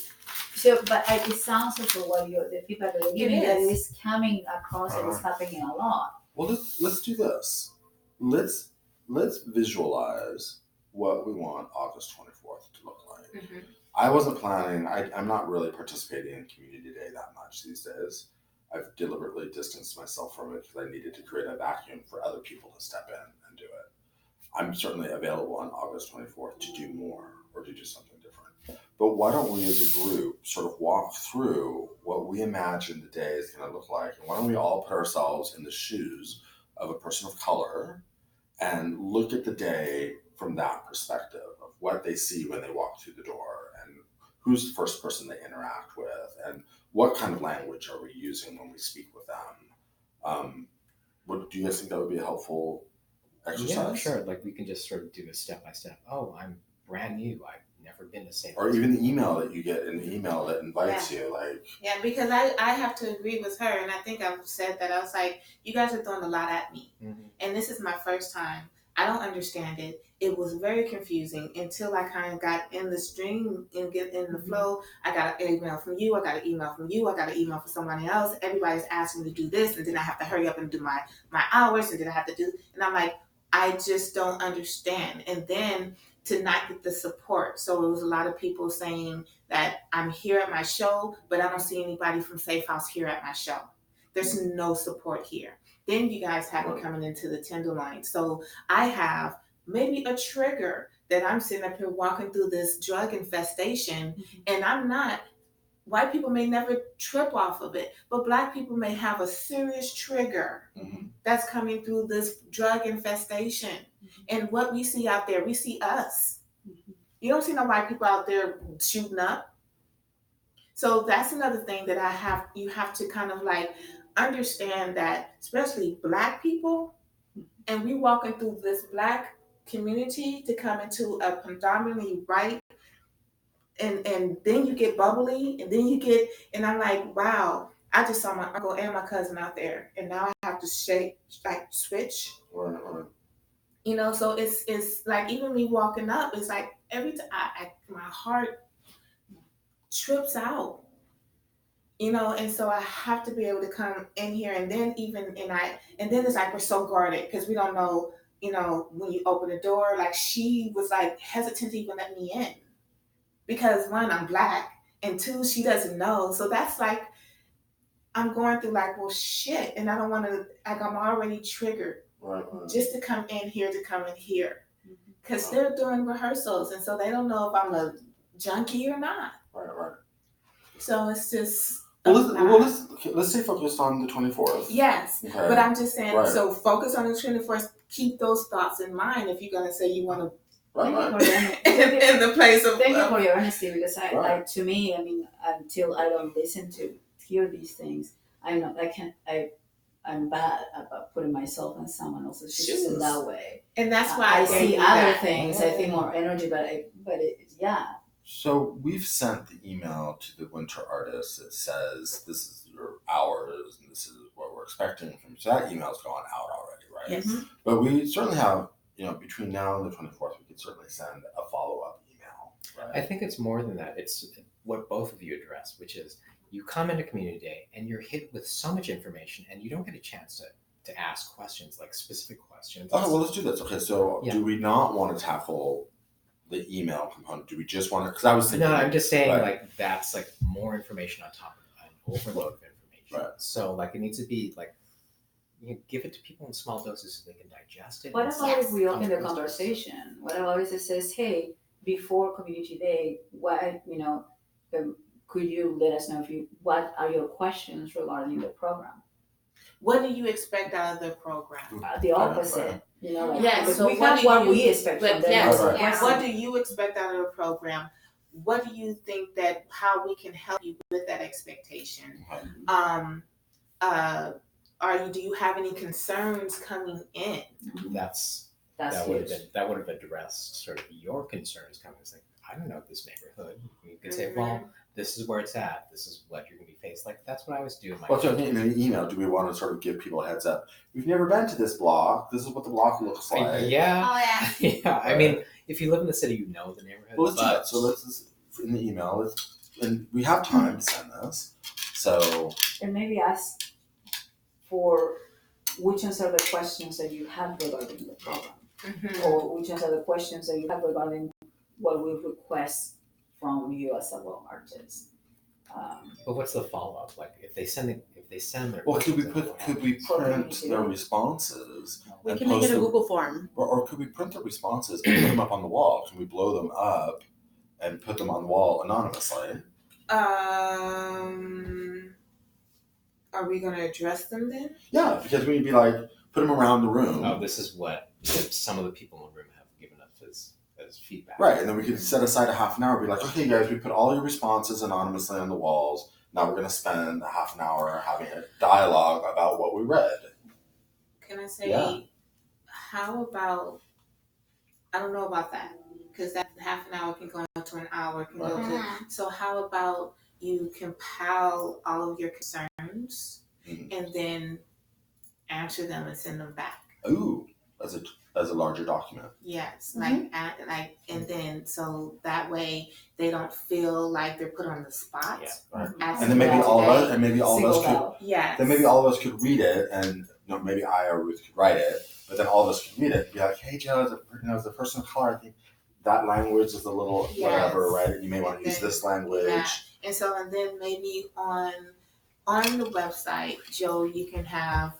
So, but it sounds like what the feedback that you're giving, that it is coming across and it's happening a lot. Well, let's do this. Let's visualize what we want August 24th to look like. Mm-hmm. I wasn't planning. I'm not really participating in Community Day that much these days. I've deliberately distanced myself from it because I needed to create a vacuum for other people to step in and do it. I'm certainly available on August 24th to do more or to do something different. But why don't we as a group sort of walk through what we imagine the day is going to look like? And why don't we all put ourselves in the shoes of a person of color and look at the day from that perspective of what they see when they walk through the door and who's the first person they interact with and what kind of language are we using when we speak with them? Do you guys think that would be a helpful exercise? Yeah, sure. Like we can just sort of do a step by step. Oh, I'm brand new. I've never been to SAFEhouse. Or even the email that you get, an email that invites you, like. Yeah, because I have to agree with her, and I think I've said that. I was like, you guys are throwing a lot at me, and this is my first time. I don't understand it. It was very confusing until I kind of got in the stream and get in the flow. I got an email from you. I got an email from you. I got an email from somebody else. Everybody's asking me to do this, and then I have to hurry up and do my hours, and then I have to do, and I'm like, I just don't understand. And then to not get the support. So it was a lot of people saying that I'm here at my show, but I don't see anybody from SAFEhouse here at my show. There's no support here. Then you guys have me coming into the Tenderloin. So I have maybe a trigger that I'm sitting up here walking through this drug infestation, and I'm not. White people may never trip off of it, but Black people may have a serious trigger that's coming through this drug infestation. And what we see out there, we see us. You don't see no white people out there shooting up. So that's another thing that you have to kind of like understand that, especially Black people, and we walking through this black community to come into a predominantly white, and then you get bubbly, and then you get, and I'm like, wow, I just saw my uncle and my cousin out there, and now I have to switch. Right. You know, so it's like even me walking up, it's like every time my heart trips out, you know, and so I have to be able to come in here, and then and then it's like we're so guarded because we don't know, you know, when you open the door, like she was like hesitant to even let me in because one, I'm black, and two, she doesn't know, so that's like I'm going through like, well, shit, and I don't want to, like, I'm already triggered. Right. Just to come in here, because they're doing rehearsals, and so they don't know if I'm a junkie or not. Right. So it's just Let's stay focused on the 24th. yes, Okay. but I'm just saying. Right. So focus on the 24th. Keep those thoughts in mind if you're gonna say you want to Right. in the place of. Thank you for your honesty, because Right. to me, I mean, until I don't listen to hear these things, I'm bad about putting myself in someone else's shoes in that way. And that's why I see other things. I think more energy, but yeah. So we've sent the email to the winter artists that says this is your hours and this is what we're expecting from you. So that email's gone out already, right? Yes. But we certainly have, you know, between now and the 24th, we could certainly send a follow-up email, right? I think it's more than that. It's what both of you address, which is you come into community day and you're hit with so much information and you don't get a chance to ask questions, like specific questions. Okay, well, let's do this. Okay, so Yeah. do we not want to tackle the email component? Do we just want to, because I was thinking. No, I'm just saying, right. like, that's like more information on top of an overload of information. Right. So like it needs to be like, you know, give it to people in small doses so they can digest it. What and about if we open the come to us. conversation? What about if it says, hey, before community day, what, you know, could you let us know what are your questions regarding the program? What do you expect out of the program? The opposite, you know, like, Yes, because so we what have do what you- we expect from But them. yes, Right. Yeah. what do you expect out of the program? What do you think that how we can help you with that expectation? Okay. Do you have any concerns coming in? That's that would huge. have addressed sort of your concerns coming. It's like, I don't know this neighborhood. You could say, well, this is where it's at. This is what you're gonna be faced. Like that's what I always do in my Well, so in an email, do we want to sort of give people a heads up? We've never been to this block. This is what the block looks like. Yeah. Oh yeah. Yeah. I mean, if you live in the city, you know the neighborhood. Well, let's do but that. So let's just, in the email, and we have time to send this. So And maybe ask for which ones are the questions that you have regarding the program, or which ones are the questions that you have regarding what we request from you as a well artist. But what's the follow up? Like if they send their well, could we questions print community. their responses? We and can make post it a them- Google form. Or could we print the responses and put them up on the wall? Can we blow them up and put them on the wall anonymously? Are we gonna address them then? Yeah, because we'd be like, put them around the room. Oh, this is what some of the people in the room have given us as feedback. Right, and then we could set aside a half an hour, be like, okay, guys, we put all your responses anonymously on the walls. Now we're going to spend a half an hour having a dialogue about what we read. Can I say, Yeah. how about, I don't know about that, because that half an hour can go to an hour, can go to, Mhm. so how about you compile all of your concerns Mhm. and then answer them and send them back? Ooh, as a larger document. Yes, and then so that way they don't feel like they're put on the spot. Yeah. Right. As And then maybe all of us, Singled could, out. Yes. then maybe all of us could read it, and maybe I or Ruth could write it, but then all of us could read it and be like, hey, Joe, as a person of color, I think that language is a little whatever, Yes. right? You may want to use this language. Yeah. And then maybe on the website, Joe, you can have,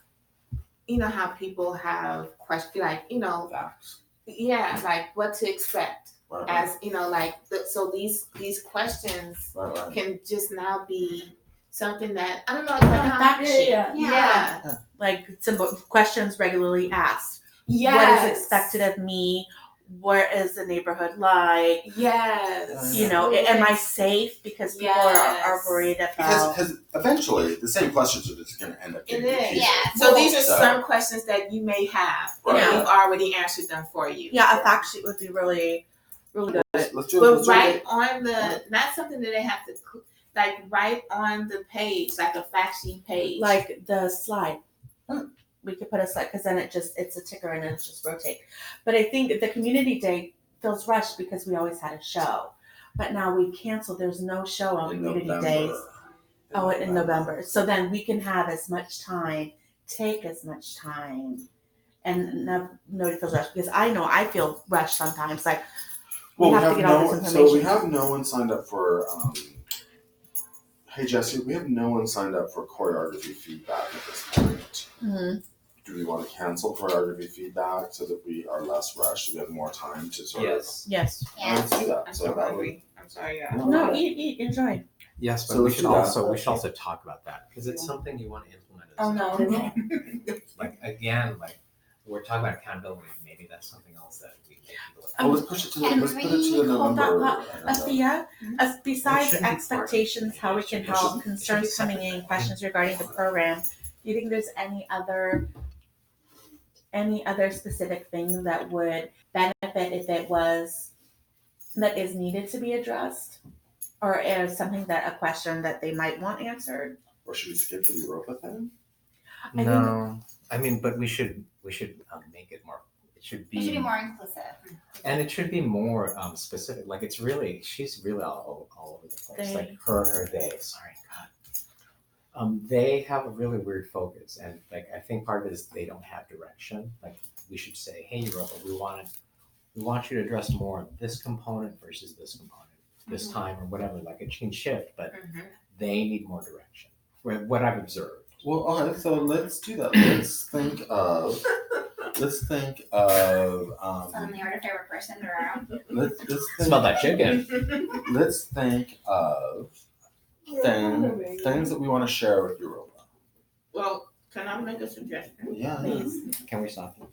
you know how people have questions, like, you know, Facts. yeah, like what to expect, Right. as you know, like so these questions Right. can just now be something that I don't know, like a fact sheet. Yeah. Yeah. Like simple questions regularly asked. Yes. What is expected of me? where is the neighborhood like? Yes. You know, am I safe? Because people are worried about. Because eventually the same questions are just going to end up It getting is. repeated. Yeah. So these are So- some questions that you may have, Right. and we've already answered them for you. Yeah, a fact sheet would be really, really good. Let's do But let's do right on the, not something that they have to, like right on the page, like a fact sheet page. Like the slide. We could put a slide because then it's a ticker and it's just rotate. But I think the community day feels rushed because we always had a show. But now we canceled. There's no show on in community November. days. In November. So then we can have as much time, take as much time, and nobody feels rushed. Because I know I feel rushed sometimes. Like Well, we have to get all this information. So we have no one signed up for. Hey Jesse, we have no one signed up for choreography feedback at this point. Mhm. Do we want to cancel choreography feedback so that we are less rushed, so we have more time to sort Yes. Yes. Let's do that. I'm So so that would. hungry. I'm sorry, y'all. No, eat, enjoy. Yes, but So we let's should do that. also talk about that because it's something you want to implement. Oh no. Like again, like we're talking about accountability. Maybe that's something else that we make people. Well, let's push it to the. Can Let's put it to the we hold that November. Afia, besides shouldn't be part of expectations, how we can it. help, It should be concerns coming in, separate. questions regarding the program, do you think there's any other specific thing that would benefit if it was that is needed to be addressed? Or is something that a question that they might want answered? Or should we skip the Europa thing? I No, I mean, but we should make it more. It should be. It should be more inclusive. And it should be more specific. Like she's really all over the place. They. Like her they. Sorry, God. They have a really weird focus, and like I think part of it is they don't have direction. Like we should say, hey Europa, we want you to address more of this component versus this component this time or whatever. Like it can shift, but they need more direction. What I've observed. Well, all right. So let's do that. Let's think of. Suddenly our favorite person around. Let's think. Smell that chicken. Let's think of things that we want to share with Europa. Well, can I make a suggestion? Yeah. Please. Can we stop you?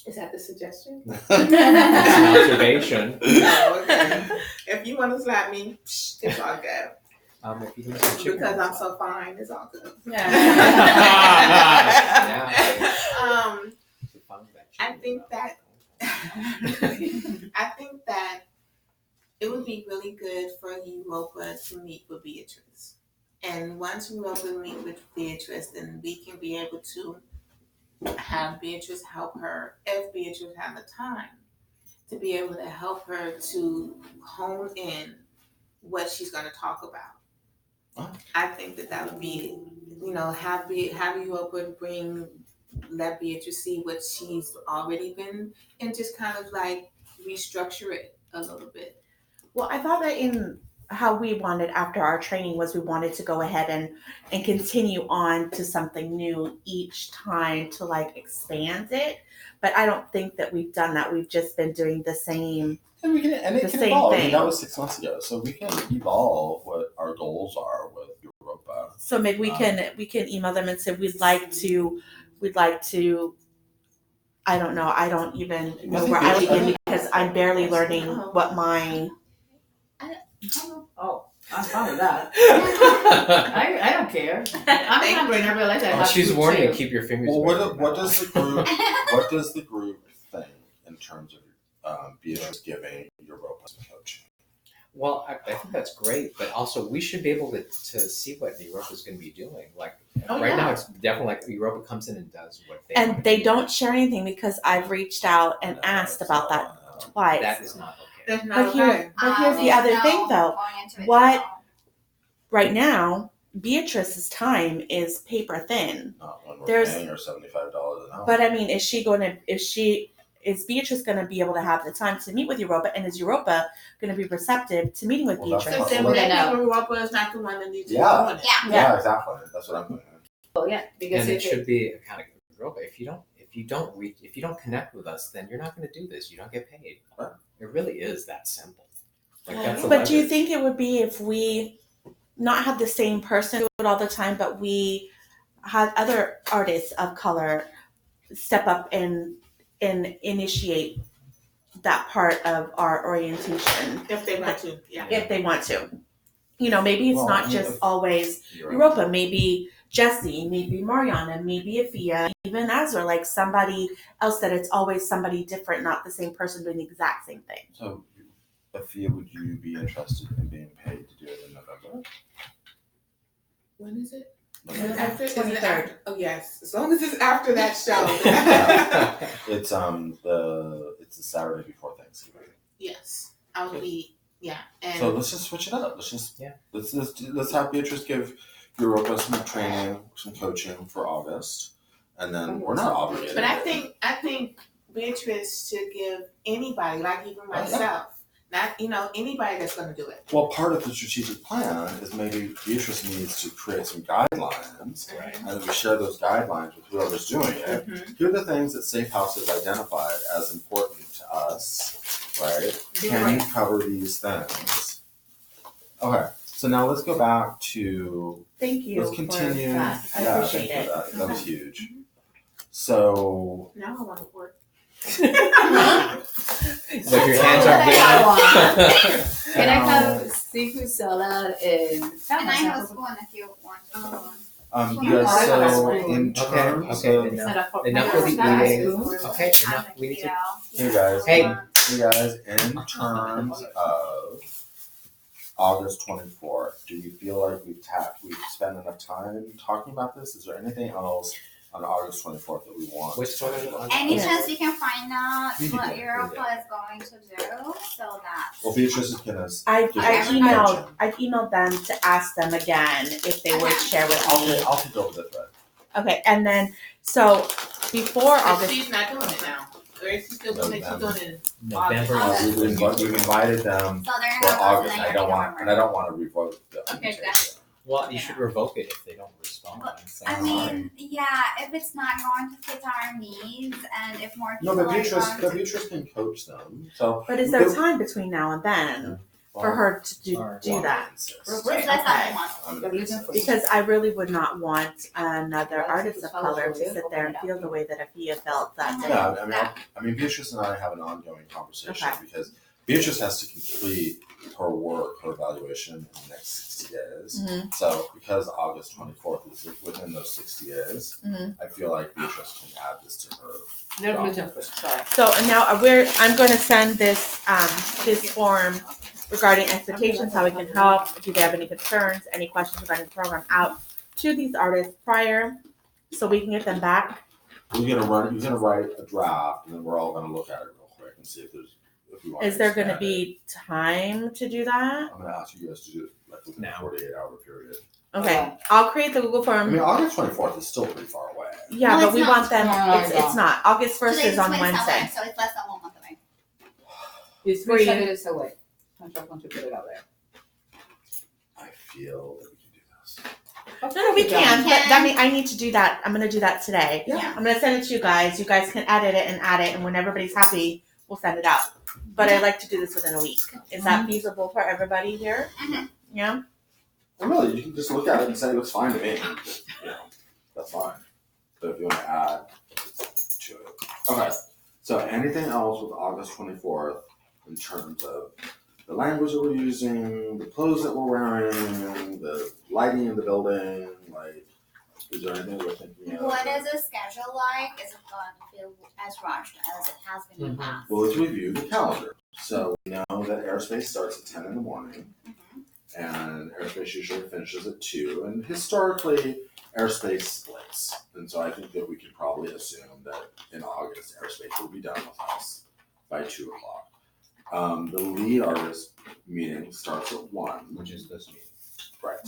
Is that the suggestion? It's an observation. No, okay. If you want to slap me, it's all good. If you need some chicken, Because I'm so fine, it's all good. Yeah. I think that it would be really good for Europa to meet with Beatrice. And once Europa meet with Beatrice, then we can be able to have Beatrice help her, if Beatrice has the time, to be able to help her to hone in what she's going to talk about. I think that would be, have Europa let Beatrice see what she's already been and just kind of like restructure it a little bit. Well, I thought that in how we wanted after our training was we wanted to go ahead and continue on to something new each time to like expand it. But I don't think that we've done that. We've just been doing the same. And it can same evolve. I mean, thing. that was 6 months ago, so we can evolve what our goals are with Europa. So maybe we can email them and say we'd like to. I don't know. I don't even know where I begin because I'm barely learning what mine. Oh, I'm fine with that. I don't care. I'm hungry and I realize I have she's food warning you too. keep your fingers. Well, away from what that. does the group think in terms of Beatrice giving Europa as a coach? Well, I think that's great, but also we should be able to see what Europa is going to be doing. Like now, it's definitely like Europa comes in and does what they And want they to do. don't share anything because I've reached out and asked about that twice. That is not okay. That's not But okay. here's the other thing though. Going into it, What- no. Right now, Beatrice's time is paper thin. Not when we're There's- paying her $75 an hour. But I mean, is Beatrice going to be able to have the time to meet with Europa, and is Europa going to be receptive to meeting with Well, that's Beatrice? So then Well, that Europa is not the one that needs to be Yeah. doing it. yeah, exactly. That's what I'm thinking. Oh yeah, because And it if should be a kind of Europa. If you don't connect with us, then you're not going to do this. You don't get paid. Right. It really is that simple. Like that's the But do you leverage. think it would be if we not have the same person do it all the time, but we had other artists of color step up and initiate that part of our orientation If they want to, yeah. if they want to. You know, maybe it's Well, not I mean, just if- always You're right. Europa, maybe Jesse, maybe Mariana, maybe Afia, even Esra, like somebody else that it's always somebody different, not the same person doing the exact same thing. So, Afia, would you be interested in being paid to do it in November? When is it? November. Is it 23rd. after- Oh yes, as long as it's after that show. It's it's the Saturday before Thanksgiving. Yes, I would be. Yeah, and So let's just switch it up. Let's just Yeah. let's have Beatrice give Europa some training, some coaching for August, and then we're not obligated. but I think Beatrice should give anybody, like even myself, not anybody that's going to do it. Well, part of the strategic plan is maybe Beatrice needs to create some guidelines, Right. and then we share those guidelines with whoever's doing it. Mm-hmm. Here are the things that SAFEhouse has identified as important to us, right? Can you cover these things? Okay, so now let's go back to, Thank you let's continue. for that. I Yeah, appreciate thank you it. for that. That was huge. So, Now I want to work. So if your hands are big enough. Can I have seafood salad and And I have a spoon if you want. you guys, so Okay, in terms okay, of, enough for the eating. Okay, enough. We need to. you guys, Hey. you guys, in terms of August 24th, do you feel like we've spent enough time talking about this? Is there anything else on August 24th that we want? Which one are you on? Any Yeah. chance you can find out You what do, Europa is going to do so that Well, Beatrice is gonna. I Okay. emailed them to ask them again if they would Okay. share with me. I'll take over the thread. Okay, and then so before But August, she's not doing it now. Or is she still doing it? She's doing it. November. August. We've invited them so they're for not August. listening I to don't your want, and I number. don't want to revoke the Okay, invitation. got it. Well, you should revoke it if they don't respond. So I sorry. mean, yeah, if it's not going to fit our needs and if more No, people but are Beatrice, going to Beatrice can coach them. So, but is there time between now and then for her to do that? just let them want. Because I really would not want another artist of color to sit there and feel the way that Afia felt that day. Yeah, I mean, Beatrice and I have an ongoing conversation Okay. because Beatrice has to complete her work, her evaluation in the next 60 days. Mhm. So, because August 24th is within those 60 days, Mhm. I feel like Beatrice can add this to her. No gluten free, sorry. So now I'm going to send this form regarding expectations, how we can help, do they have any concerns, any questions regarding the program out to these artists prior, so we can get them back. You're gonna write a draft, and then we're all gonna look at it real quick and see if we want. Is there going to expand it. be time to do that? I'm gonna ask you guys to do it like within a Now. 48-hour period. Okay, I'll create the Google I form. mean, August 24th is still pretty far away. Yeah, No, but it's we not. want them. No, It's not. August 1st Today's is on 27th, Wednesday. so it's less than 1 month away. It's Free. 3 Saturdays away. I'm just going to put it out there. I feel that we can do this. No, we can. But I mean, I need to do that. I'm going to do that today. Yeah. I'm going to send it to you guys. You guys can edit it and add it, and when everybody's happy, we'll send it out. But I'd like to do this within a week. Is that feasible for everybody here? Mhm. Yeah. Well, really, you can just look at it and say it looks fine to me. That's fine. But if you want to add to it. Okay. So anything else with August 24th in terms of the language that we're using, the clothes that we're wearing, the lighting in the building, like, is there anything we're thinking of? What is the schedule like? Is it going to feel as rushed as it has been in the past? Well, let's review the calendar. So we know that airspace starts at 10 in the morning. And airspace usually finishes at 2. And historically, airspace splits. And so I think that we can probably assume that in August, airspace will be done with us by 2 o'clock. The lead artist meeting starts at 1. Which is this meeting. Right.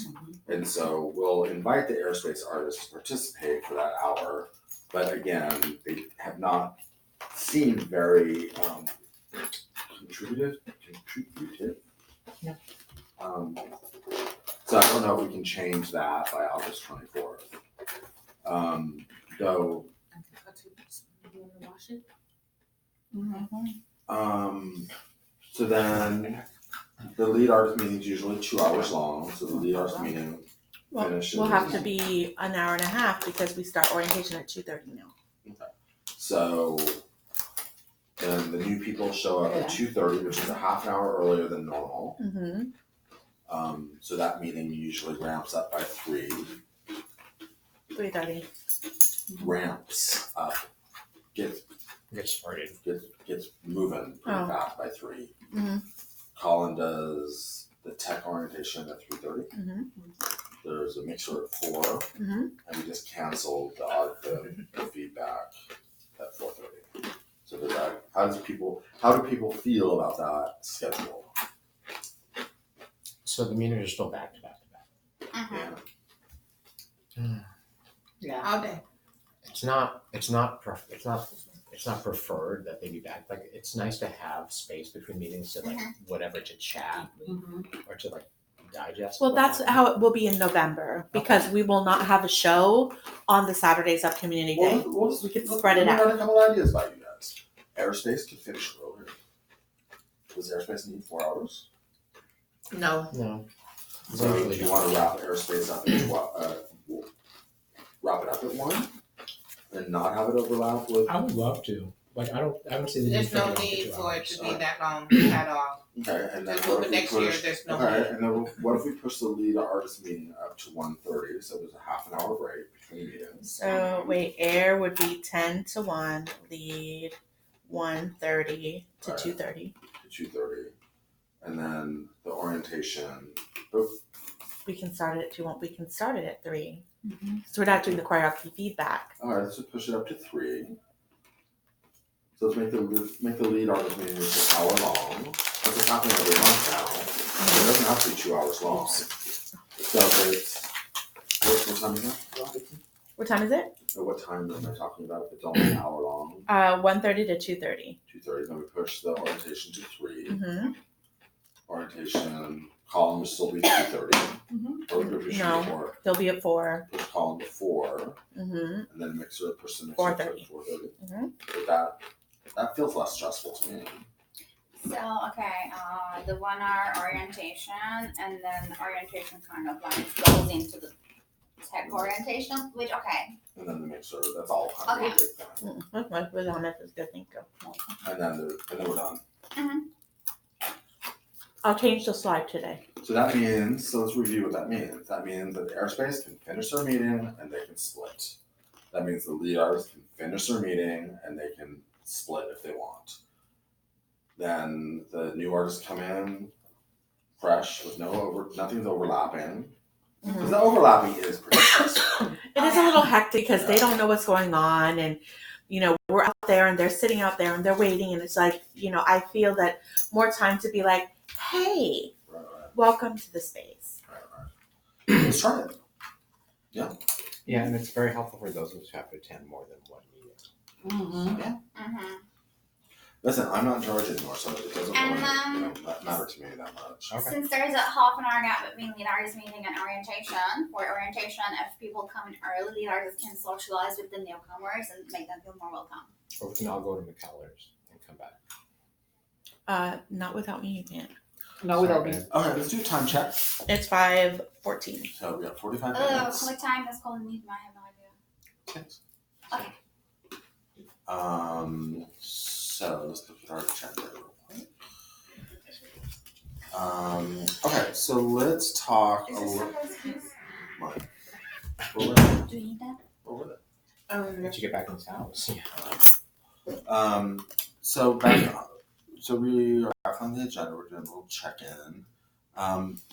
And so we'll invite the airspace artists to participate for that hour. But again, they have not seemed very contributive. Yeah. So I don't know if we can change that by August 24th. Though, so then the lead artist meeting is usually 2 hours long. So the lead artist meeting finishes. We'll have to be an hour and a half because we start orientation at 2:30 now. So Then the new people show up at 2:30, which is a half an hour earlier than normal. Mm-hmm. So that meeting usually ramps up by 3. 3:30. Ramps up. Gets started. moving pretty fast by 3. Mm-hmm. Colin does the tech orientation at 3:30. Mm-hmm. There's a mixer at 4, Mm-hmm. and we just canceled the feedback at 4:30. So there's that. How do people feel about that schedule? So the meetings are still back to back to back. Yeah. All day. It's not preferred that they be back. Like, it's nice to have space between meetings to whatever, to chat or to digest. Well, that's how it will be in November, because we will not have a show on the Saturdays of Community Day. We could spread it out. I have a couple ideas by you guys. Airspace could finish earlier. Does airspace need 4 hours? No. So if you want to wrap airspace up, wrap it up at 1, and not have it overlap with. I would love to. I don't see the There's no for need 2 for it hours. to be that long at all. Okay, and then And what for if we next year, push? there's no Okay, need. and then what if we push the lead artist meeting up to 1:30? So there's a half an hour break between meetings. So wait, air would be 10 to 1, lead 1:30 to Right. 2:30. To 2:30, and then the orientation. We can start it at 2. We can start it at 3. Mm-hmm. So we're not doing the choreography feedback. All right, let's just push it up to 3. So let's make the lead artist meeting just an hour long. That's what's happening every month now. It doesn't have to be 2 hours long. So it's what time is that? What time is it? Or what time am I talking about? If it's only an hour long, 1:30 to 2:30. 2:30. Then we push the orientation to 3. Mm-hmm. Orientation column will still be 2:30. Or we push No. to 4. They'll be at 4. Push column to 4, Mm-hmm. and then mixer push the mixer 4:30. to 4:30. Mm-hmm. But that feels less stressful to me. So, okay, the 1 hour orientation, and then orientation kind of goes into the tech orientation, which, okay. And then the mixer, that's all kind of a big thing. What was on it is good. Thank you. And then we're done. I'll change the slide today. So that means, so let's review what that means. That means that the airspace can finish their meeting and they can split. That means the lead artist can finish their meeting and they can split if they want. Then the new artists come in fresh with nothing's overlapping. Because the overlapping is pretty stressful. It is a little hectic because they don't know what's going on, and we're out there and they're sitting out there and they're waiting, and it's like, I feel that more time to be like, hey, Right. welcome to the space. Right. Let's try it. Yeah, and it's very helpful for those of us who have to attend more than one meeting. Listen, I'm not in charge anymore, so it doesn't And, really matter to me that much. Okay. Since there's a half an hour gap between lead artist meeting and orientation, if people come in early, lead artists can socialize with the newcomers and make them feel more welcome. Or we can all go to McCullers and come back. Not without me, you can't. No, without me. Okay, let's do a time check. It's 5:14. So we got 45 Oh, minutes. what time is calling me? I have no idea. Okay. So let's look at our agenda real quick. Okay, so let's talk a little. What? Do you need that? What was it? Once you get back in this house. So we are back on the agenda. We're doing a little check-in.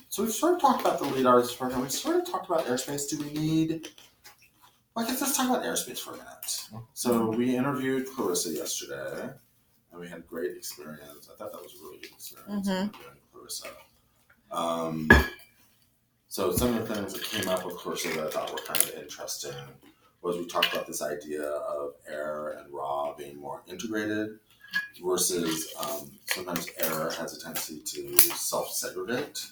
So we've sort of talked about the lead artist for now. We've sort of talked about airspace. Do we need? Well, I guess let's talk about airspace for a minute. So we interviewed Clarissa yesterday, and we had a great experience. I thought that was a really good experience interviewing Clarissa. So some of the things that came up with Clarissa that I thought were kind of interesting was we talked about this idea of air and raw being more integrated versus sometimes air has a tendency to self-segregate.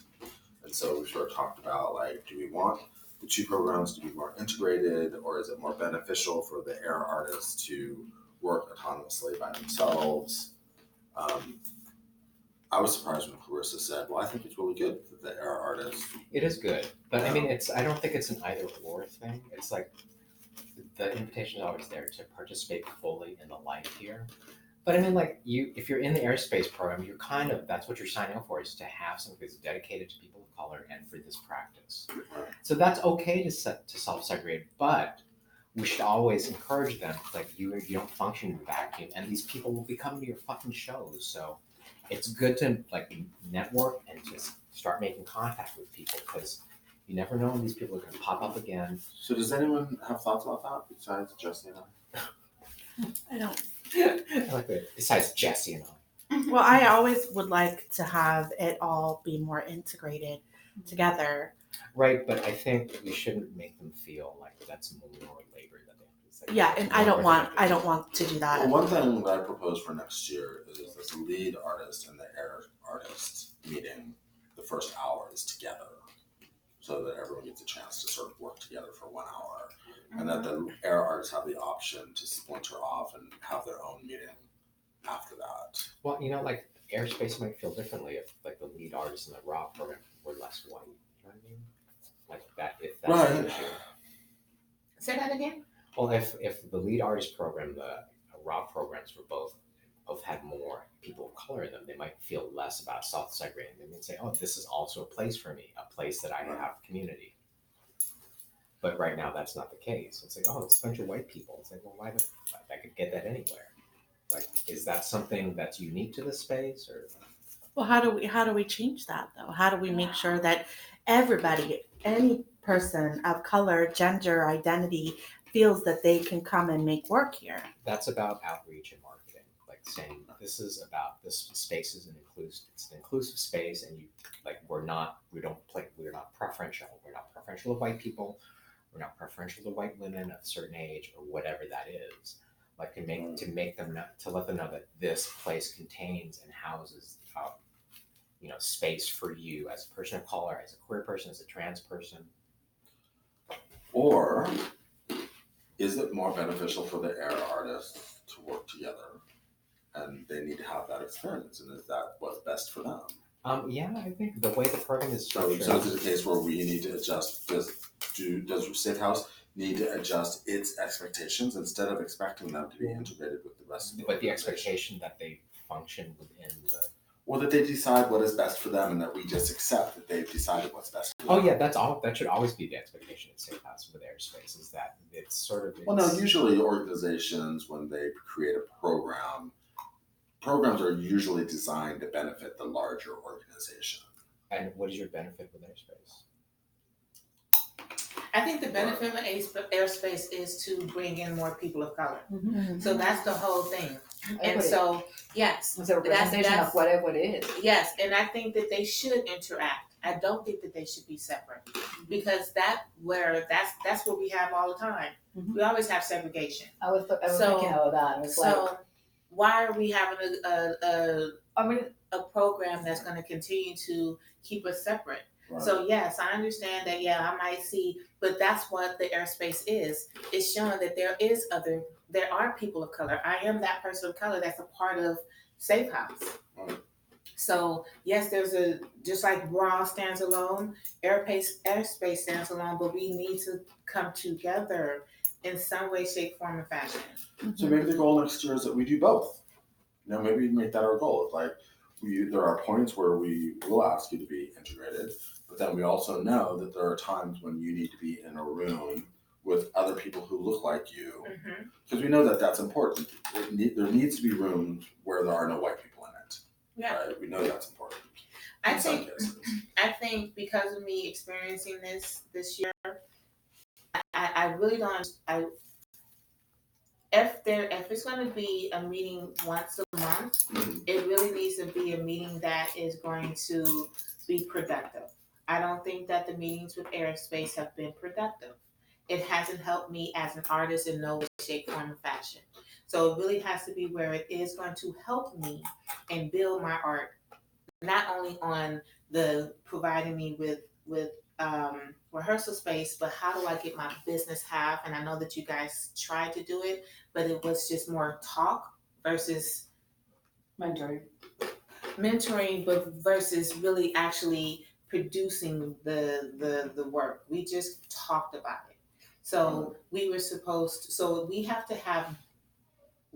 And so we sort of talked about, like, do we want the two programs to be more integrated, or is it more beneficial for the air artists to work autonomously by themselves? I was surprised when Clarissa said, well, I think it's really good that the air artists. It is good, but I mean, I don't think it's an either or thing. It's like the invitation is always there to participate fully in the life here. But I mean, like if you're in the aerospace program, you're kind of that's what you're signing up for is to have something that's dedicated to people of color and for this practice. So that's okay to self-segregate, but we should always encourage them. Like you don't function in a vacuum, and these people will be coming to your fucking shows. So it's good to like network and just start making contact with people because you never know when these people are going to pop up again. So does anyone have thoughts about that besides Jesse and I? I don't. I like that. Besides Jesse and I. Well, I always would like to have it all be more integrated together. Right, but I think we shouldn't make them feel like that's more labor that they have to say. Yeah, and I don't want to do that. Well, one thing that I propose for next year is this lead artist and the air artist meeting the first hour is together, so that everyone gets a chance to sort of work together for 1 hour, and that the air artists have the option to splinter off and have their own meeting after that. Well, like airspace might feel differently if like the lead artist in the rock program were less white. You know what I mean? Like that, if that's the issue. Say that again. Well, if the lead artist program, the rock programs were both had more people of color in them, they might feel less about self-segregating. They might say, "Oh, this is also a place for me, a place that I have community." But right now, that's not the case. It's like, "Oh, it's a bunch of white people." It's like, well, why I could get that anywhere? Like, is that something that's unique to this space, or? Well, how do we change that though? How do we make sure that everybody, any person of color, gender, identity, feels that they can come and make work here? That's about outreach and marketing. Like saying this is about this space is an inclusive space, and we're not preferential. We're not preferential of white people. We're not preferential to white women of a certain age or whatever that is. Like to make them to let them know that this place contains and houses space for you as a person of color, as a queer person, as a trans person. Or is it more beneficial for the air artists to work together, and they need to have that experience, and is that what's best for them? Yeah, I think the way the program is structured. So is it a case where we need to adjust? Does SAFEhouse need to adjust its expectations instead of expecting them to be integrated with the rest of the But the expectation that they function within the. Or that they decide what is best for them, and that we just accept that they've decided what's best for them. Oh yeah, that's all. That should always be the expectation at SAFEhouse with airspace is that it's sort of. Well, no. Usually, organizations when they create a program, programs are usually designed to benefit the larger organization. And what is your benefit with airspace? I think the benefit of airspace is to bring in more people of color. Mm-hmm. So that's the whole thing. And so, yes. It's a representation of whatever it is. Yes, and I think that they should interact. I don't think that they should be separate because that's where we have all the time. Mm-hmm. We always have segregation. I was thinking about that. It was why are we having a program that's going to continue to keep us separate? Right. So yes, I understand that. Yeah, I might see, but that's what the airspace is. It's showing that there are people of color. I am that person of color that's a part of SAFEhouse. Right. So yes, just like Raw stands alone, airspace stands alone, but we need to come together in some way, shape, form, and fashion. So maybe the goal next year is that we do both. Maybe make that our goal. There are points where we will ask you to be integrated, but then we also know that there are times when you need to be in a room with other people who look like you, because we know that that's important. There needs to be rooms where there are no white people in it. Yeah, right? We know that's important. I think because of me experiencing this year, I really don't. If it's going to be a meeting once a month, it really needs to be a meeting that is going to be productive. I don't think that the meetings with airspace have been productive. It hasn't helped me as an artist in no way, shape, form, or fashion. So it really has to be where it is going to help me and build my art, not only on the providing me with rehearsal space, but how do I get my business half? And I know that you guys tried to do it, but it was just more talk versus mentoring, but versus really actually producing the work. We just talked about it. So we have to have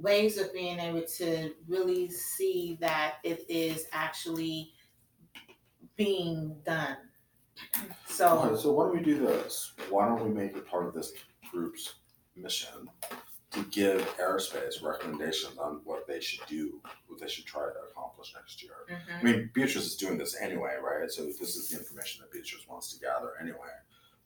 ways of being able to really see that it is actually being done. Okay, So so why don't we do this? Why don't we make it part of this group's mission to give Aerospace recommendations on what they should do, what they should try to accomplish next year? I mean, Beatrice is doing this anyway, right? So this is the information that Beatrice wants to gather anyway.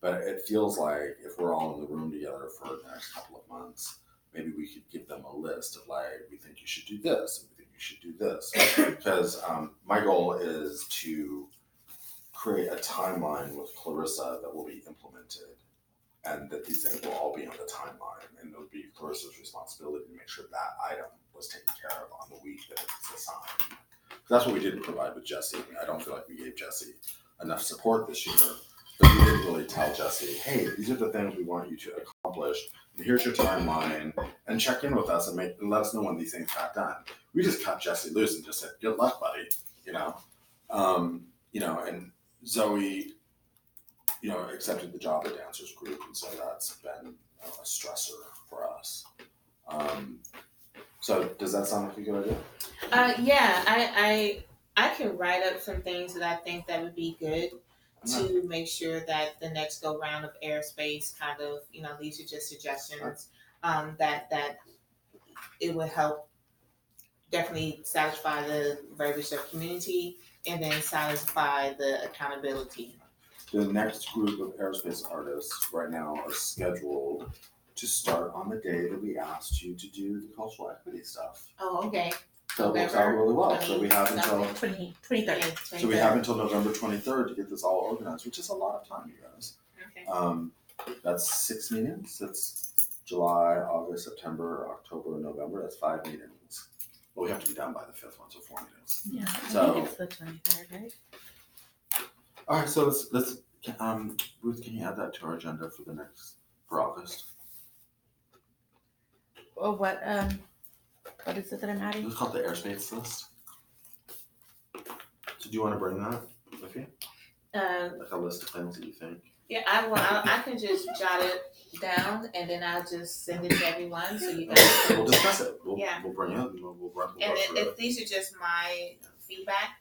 But it feels like if we're all in the room together for the next couple of months, maybe we could give them a list of like, we think you should do this, and we think you should do this. Because my goal is to create a timeline with Clarissa that will be implemented, and that these things will all be on the timeline, and it'll be Clarissa's responsibility to make sure that item was taken care of on the week that it's assigned. That's what we didn't provide with Jesse. I don't feel like we gave Jesse enough support this year, but we didn't really tell Jesse, hey, these are the things we want you to accomplish, and here's your timeline, and check in with us and let us know when these things got done. We just cut Jesse loose and just said, good luck, buddy, and Zoe, accepted the job at Dancers Group, and so that's been a stressor for us. So does that sound like a good idea? yeah, I can write up some things that I think that would be good to make sure that the next go round of Aerospace kind of, these are just suggestions, that it would help definitely satisfy the verbiage of community and then satisfy the accountability. The next group of Aerospace artists right now are scheduled to start on the day that we asked you to do the cultural equity stuff. Oh, okay. So it works out really well. So we have until 23rd. So we have until November 23rd to get this all organized, which is a lot of time, you guys. Okay. That's 6 meetings. That's July, August, September, October, November. That's 5 meetings. Well, we have to be done by the 5th one, so 4 meetings. Yeah, I So- think it's the 23rd, right? All right, so let's Ruth, can you add that to our agenda for August? Well, what is it that I'm adding? It's called the airspace list. So do you want to bring that with you? Like a list of things that you think? Yeah, I can just jot it down and then I'll just send it to everyone so you guys can. We'll discuss it. We'll bring it and we'll run And through it. if these are just my feedback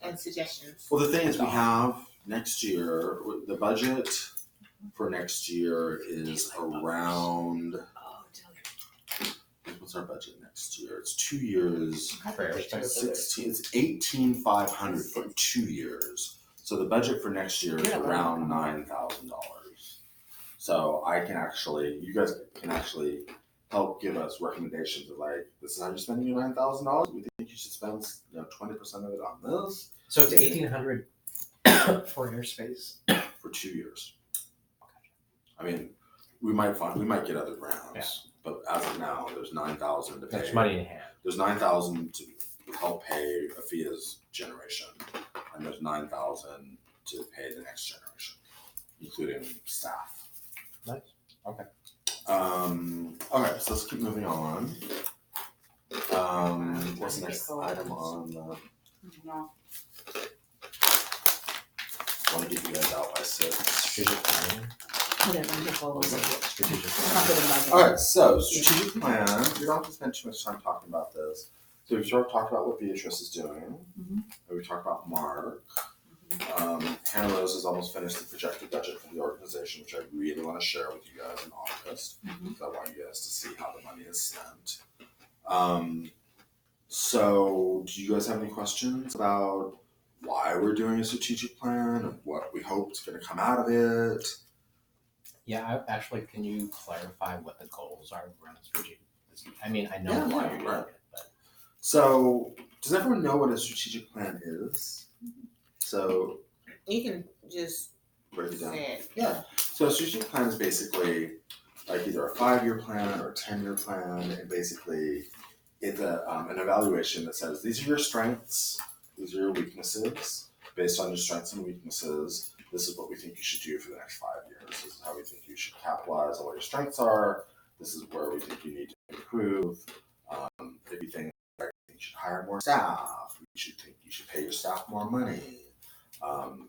and suggestions. Well, the thing is, we have next year, the budget for next year is around, what's our budget next year? It's 2 years, For Aerospace. it's 18,500 for 2 years. So the budget for next year is around $9,000. So you guys can actually help give us recommendations of like, this is how you're spending your $9,000. We think you should spend 20% of it on this. So it's 1,800 for Airspace. For 2 years. I mean, we might get other grants, but as of now, there's 9,000 to pay. There's money in hand. There's 9,000 to help pay Afia's generation, and there's 9,000 to pay the next generation, including staff. Nice. Okay. Okay, so let's keep moving on. What's the next item on the? No. I want to get you guys out by 6. Strategic planning. Whatever, I'm just all over it. Strategic I'm not planning. good at All right, so strategic plan. We don't have to spend too much time talking about this. So we've sort of talked about what Beatrice is doing. Mhm. We talked about Mark. Hannah Rose has almost finished the projected budget for the organization, which I really want to share with you guys in August. Because I want you guys to see how the money is spent. So do you guys have any questions about why we're doing a strategic plan and what we hope is going to come out of it? Yeah, actually, can you clarify what the goals are around strategic? I mean, I know Yeah, why yeah, you're doing right. it, but So does everyone know what a strategic plan is? So You can just break it down. say it. Yeah. So a strategic plan is basically like either a 5-year plan or a 10-year plan, and basically it's an evaluation that says these are your strengths, these are your weaknesses. Based on your strengths and weaknesses, this is what we think you should do for the next 5 years. This is how we think you should capitalize on what your strengths are. This is where we think you need to improve. If you think you should hire more staff, you should pay your staff more money.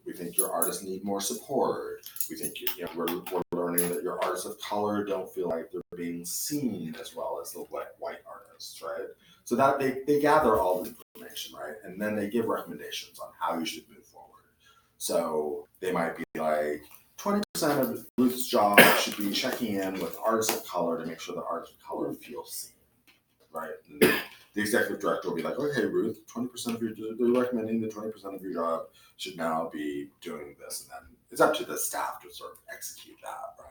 We think your artists need more support. We think we're learning that your artists of color don't feel like they're being seen as well as the white artists, right? So that they gather all the information, right? And then they give recommendations on how you should move forward. So they might be like, 20% of Ruth's job should be checking in with artists of color to make sure the artists of color feel seen, right? And the executive director will be like, okay, Ruth, 20% of they're recommending that 20% of your job should now be doing this. And then it's up to the staff to sort of execute that, right?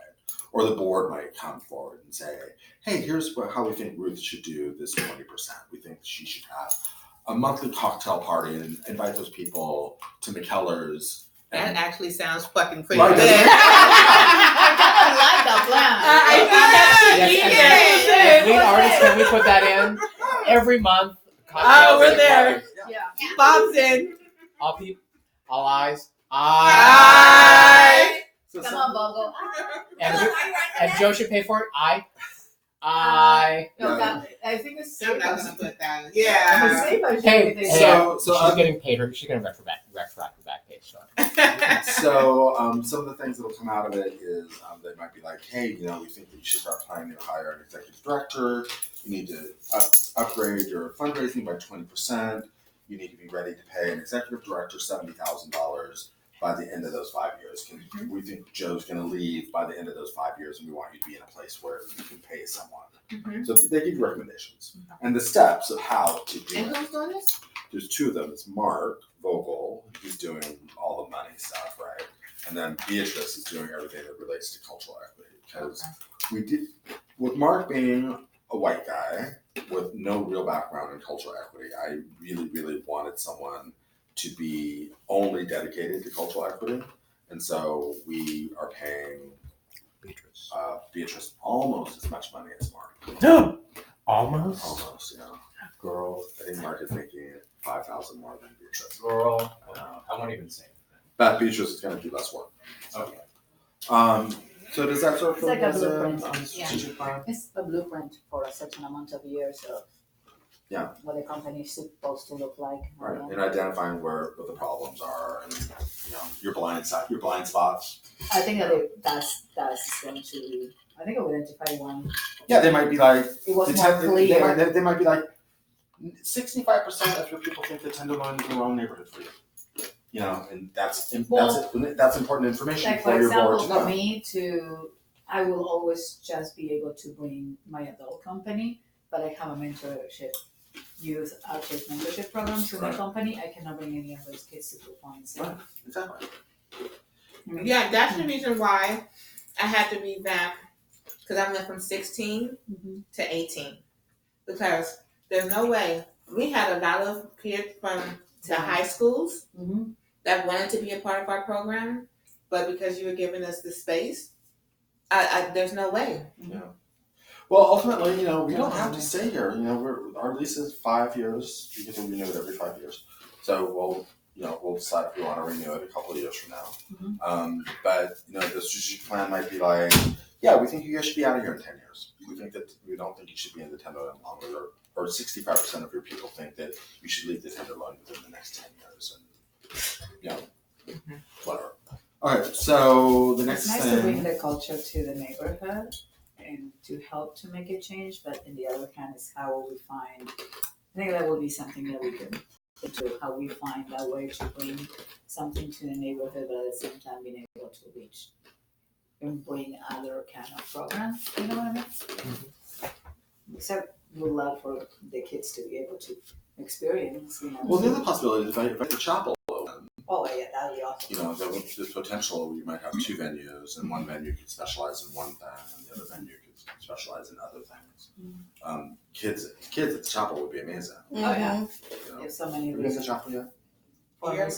Or the board might come forward and say, hey, here's how we think Ruth should do this 20%. We think she should have a monthly cocktail party and invite those people to McKellar's. That actually sounds fucking pretty Right, good. I kind of like that plan. Yes, lead artists, can we put that in? Every month. Oh, we're cocktails and there. parties. Yeah. Bob's in. All people, all eyes. Aye. So Come on, Bobo. And Joe should pay for it. I. No, Yeah. I think it's I'm not SAFEhouse. gonna put that in. Yeah. SAFEhouse Hey, should be So- she's getting paid her. She's getting retroactive back pay. So. So some of the things that will come out of it is they might be like, hey, we think that you should start planning to hire an executive director. You need to upgrade your fundraising by 20%. You need to be ready to pay an executive director $70,000 by the end of those 5 years. We think Joe's going to leave by the end of those 5 years, and we want you to be in a place where you can pay someone. So they give you recommendations and the steps of how to do And it. who's doing this? There's two of them. It's Mark Vogel, who's doing all the money stuff, right? And then Beatrice is doing everything that relates to cultural equity. Because we did, with Mark being a white guy with no real background in cultural equity, I really, really wanted someone to be only dedicated to cultural equity. And so we are paying Beatrice almost as much money as Mark. Almost. Almost, yeah. Girl. I think Mark is making $5,000 more than Beatrice. Girl. I won't even say anything. But Beatrice is going to do less work. Okay. So does that sort of It's like a as blueprint. on the strategic plan? It's a blueprint for a certain amount of years of what a company is supposed to look like. Right, and identifying what the problems are, and your blind spots. I think that that's going to. I think I will identify one. Yeah, they might be like It was more clear. they might be like 65% of your people think the Tenderloin is the wrong neighborhood for you. And that's important information Like for for your board example, to know. for me I will always just be able to bring my adult company, but I have a mentorship, youth outreach mentorship program to my Right. company. I cannot bring any of those kids to 2 points. Right, exactly. Yeah, that's the reason why I had to revamp, because I went from 16 to 18. Because there's no way. We had a lot of kids from the high schools that wanted to be a part of our program, but because you were giving us the space, there's no way. Yeah. Well, ultimately, we don't have to stay here. Our lease is 5 years. You get to renew it every 5 years. So we'll decide if we want to renew it a couple of years from now. But the strategic plan might be like, yeah, we think you guys should be out of here in 10 years. We don't think you should be in the Tenderloin longer, or 65% of your people think that you should leave the Tenderloin within the next 10 years, and whatever. All right, so the next It's nice thing. to bring the culture to the neighborhood and to help to make a change, but in the other hand is how will we find, I think that will be something that we can into how we find that way to bring something to the neighborhood, but at the same time being able to reach and bring other kind of programs, you know what I mean? Except we love for the kids to be able to experience, Well, the other possibility is if the chapel open, Oh yeah, that'd be awesome. there's potential you might have 2 venues, and one venue could specialize in one thing, and the other venue could specialize in other things. Kids at the chapel would be amazing. Oh yeah, Have if so many you been to the chapel yet?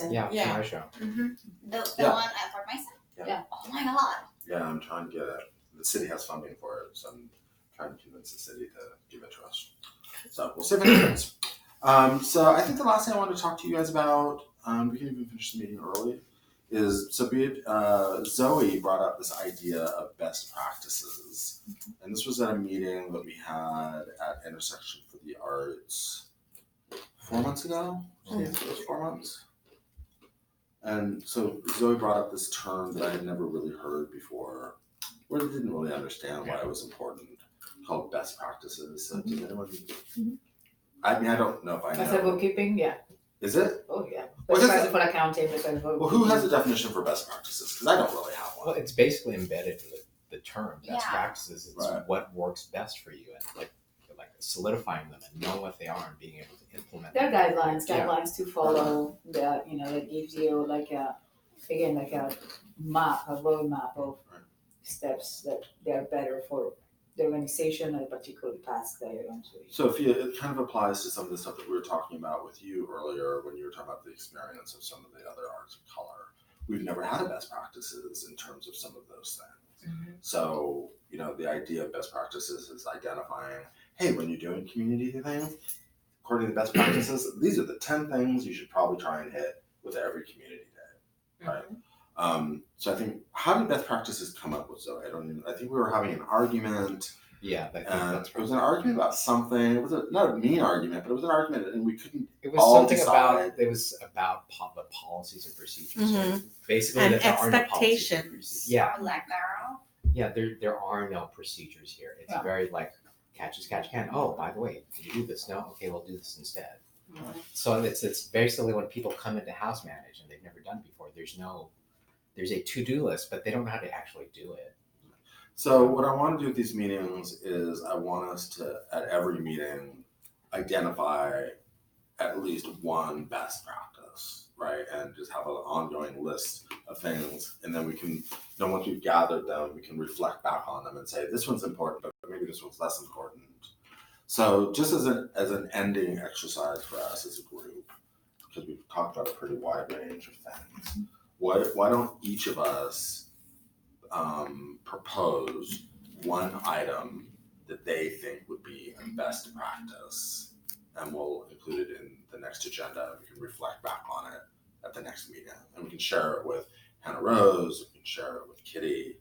Yeah, Yeah. for my show. The Yeah. one at Fort Mason? Yeah. Oh my god. Yeah, I'm trying to get it. The city has funding for it, so I'm trying to convince the city to give it to us. So we'll see if it happens. So I think the last thing I wanted to talk to you guys about, we can even finish the meeting early, is Zoe brought up this idea of best practices. And this was at a meeting that we had at Intersection for the Arts 4 months ago. It was 4 months. And so Zoe brought up this term that I had never really heard before, or didn't really understand why it was important. called best practices. So does anyone? Mhm. I mean, I don't know if I As a know. bookkeeping, yeah. Is it? Oh, yeah. Well, Best that's- practice for accounting, best practice for Well, who has a definition for best practices? Because I don't really have Well, one. it's basically embedded in the term best Yeah. practices. It's Right. what works best for you, and like solidifying them and knowing what they are and being able to implement There are them. guidelines Yeah. to follow that, that gives you like a map, a roadmap of steps that they are better for the organization and a particular task that you're going to do. So it kind of applies to some of the stuff that we were talking about with you earlier when you were talking about the experience of some of the other arts of color. We've never had a best practices in terms of some of those things. So, the idea of best practices is identifying, hey, when you're doing community things, according to best practices, these are the 10 things you should probably try and hit with every community day, right? So I think, how did best practices come up with Zoe? I think we were having an argument. Yeah, I think And that's it was an argument about something. It was not a mean argument, but it was an argument, and we couldn't. It was all something decide. about. It was about the policies and procedures. Mhm. Basically, And that there are no policies and expectations. procedures. Yeah, Or lack thereof. yeah. There are no procedures here. It's Yeah. very like catch as catch can. Oh, by the way, did you do this? No. Okay, we'll do this instead. Mhm. So it's basically when people come into house manage and they've never done it before. There's a to-do list, but they don't know how to actually do it. So what I want to do with these meetings is I want us to, at every meeting, identify at least one best practice, right? And just have an ongoing list of things. And then we can, once we've gathered them, we can reflect back on them and say, this one's important, but maybe this one's less important. So just as an ending exercise for us as a group, because we've talked about a pretty wide range of things, why don't each of us propose one item that they think would be a best practice, and we'll include it in the next agenda. We can reflect back on it at the next meeting, and we can share it with Hannah Rose. We can share it with Kitty.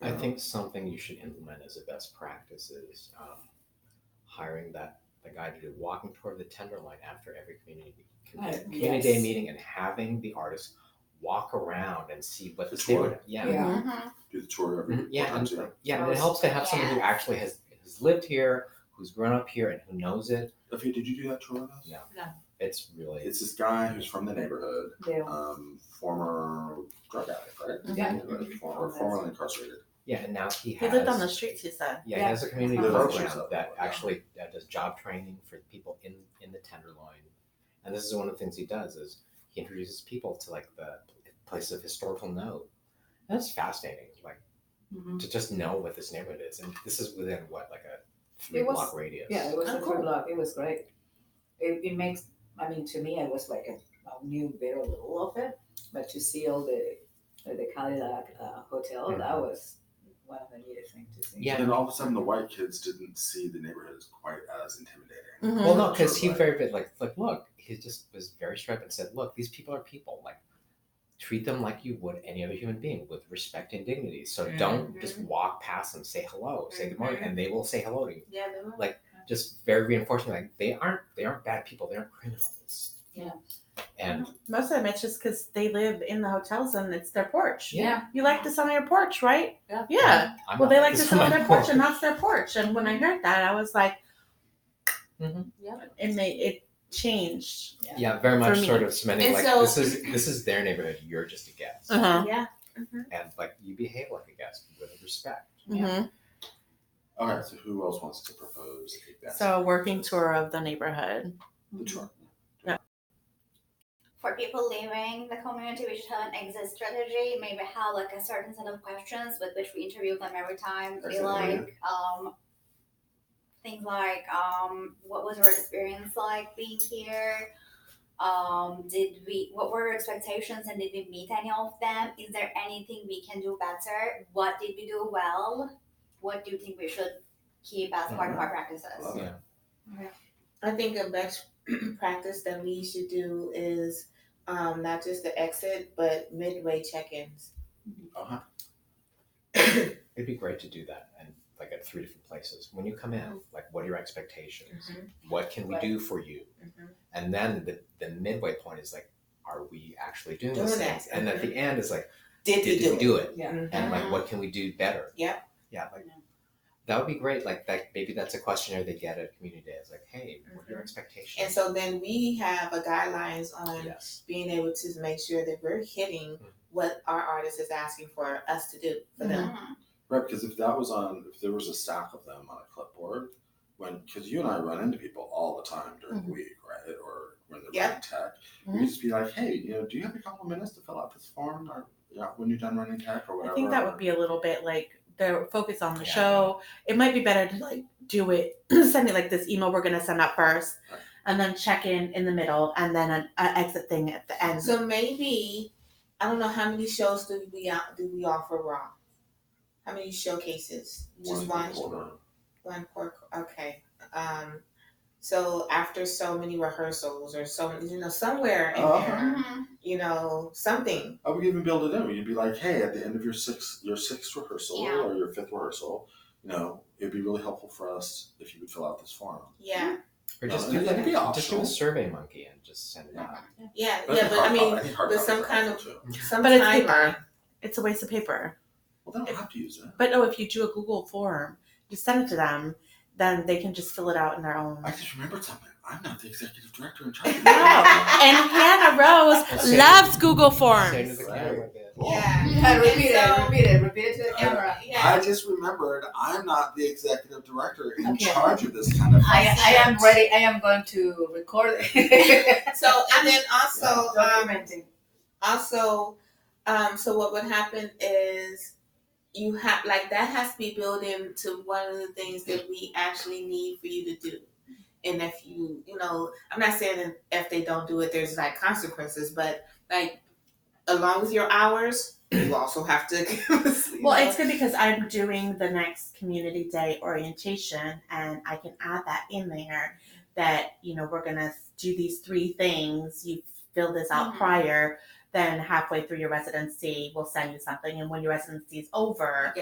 I think something you should implement as a best practice is hiring the guy to do walking toward the tenderloin after every community Yes. day meeting, and having the artists walk around and see what The they tour. would. Yeah. Mhm. Do the tour every Yeah, time and too. it helps to have someone who actually has lived here, who's grown up here, and who knows it. Afia, did you do that tour with us? Yeah. No. It's really It's this guy who's from the neighborhood, Yeah. Former drug addict, right? Yeah. Formerly incarcerated. and now he He has. lived on the streets, he said. Yeah, he has a community He lived on the program streets, that yeah. actually does job training for people in the Tenderloin, and this is one of the things he does is he introduces people to like the places of historical note. And that's fascinating, like Mhm. to just know what this neighborhood is, and this is within like a It was- 3-block radius. Yeah, it was Oh, a cool. good block. It was great. It makes, to me, it was like I knew very little of it, but to see all the Cadillac hotel, that was one of the neatest things to see. Yeah. And then all of a sudden, the white kids didn't see the neighborhood as quite as intimidating. Mhm. Well, no, because Sort he of very bit like look, he just was very straight and said, look, these people are people, like treat them like you would any other human being with respect and dignity. So don't just walk past them, say hello, say good morning, and they will say hello to you. Yeah, they were. Like just very reinforcing, like they aren't bad people, they aren't criminals. Yeah. And Most of them, it's just because they live in the hotels and it's their porch. Yeah. You like to sit on your porch, right? Yeah. Yeah. I'm Well, not they like to this sit on my their porch, and that's their porch. And when I heard that, I was like, Mhm. it changed. Yeah, very much For me. sort of cementing And like so- this is their neighborhood, you're just a guest. Uh-huh. Yeah. And like you behave like a guest with respect. Mm-hmm. Okay, so who else wants to propose a best? So, a working tour of the neighborhood. The tour. For people leaving the community, we should have an exit strategy. Maybe have like a certain set of questions with which we interview them every time. Be Exit like things like what was your experience like being here? What were your expectations and did we meet any of them? Is there anything we can do better? What did we do well? What do you think we should keep as part of our practices? Love it. Yeah. I think a best practice that we should do is not just the exit, but midway check-ins. Uh-huh. It'd be great to do that and like at 3 different places. When you come in, like what are your expectations? What can we do for you? And then the midway point is like, are we actually doing these Doing things? that. And at the end is like, Did we did we do it? Yeah. And like, what can we do better? Yep. Yeah, like That would be great. Like that, maybe that's a questionnaire they get at community day. It's like, hey, what are your expectations? And so then we have a guidelines on Yes. being able to make sure that we're hitting what our artist is asking for us to do for them. Right, because if there was a stack of them on a clipboard, because you and I run into people all the time during the week, right? Or when they're running tech, we just be like, hey, do you have a couple of minutes to fill out this form, or when you're done running tech or whatever? I think that would be a little bit like the focus on the show. It might be better to like do it, send me like this email we're gonna send out first, and then check in the middle, and then an exit thing at the end. So maybe I don't know how many shows do we offer raw. How many showcases? Just one. One per. Okay. So after so many rehearsals or so somewhere in there, something. I would even build it in. You'd be like, hey, at the end of your sixth rehearsal or your fifth rehearsal, it'd be really helpful for us if you would fill out this form. Yeah. Or just do a survey monkey and just send it out. Yeah, but I mean, with some kind of but it's paper. It's a waste of paper. Well, they don't have to use it. But if you do a Google form, just send it to them, then they can just fill it out in their own. I just remembered something. I'm not the executive director in charge of that. And Hannah Rose loves Google Forms. Say to the camera. Repeat it to the camera. I just remembered I'm not the executive director in charge of this kind of thing. I am ready. I am going to record it. So, and then also, documenting. So what would happen is you have that has to be built into one of the things that we actually need for you to do. And if I'm not saying that if they don't do it, there's consequences, but along with your hours, you also have to. It's good because I'm doing the next community day orientation, and I can add that in there that we're gonna do these 3 things. You fill this out prior. Then halfway through your residency, we'll send you something, and when your residency is over,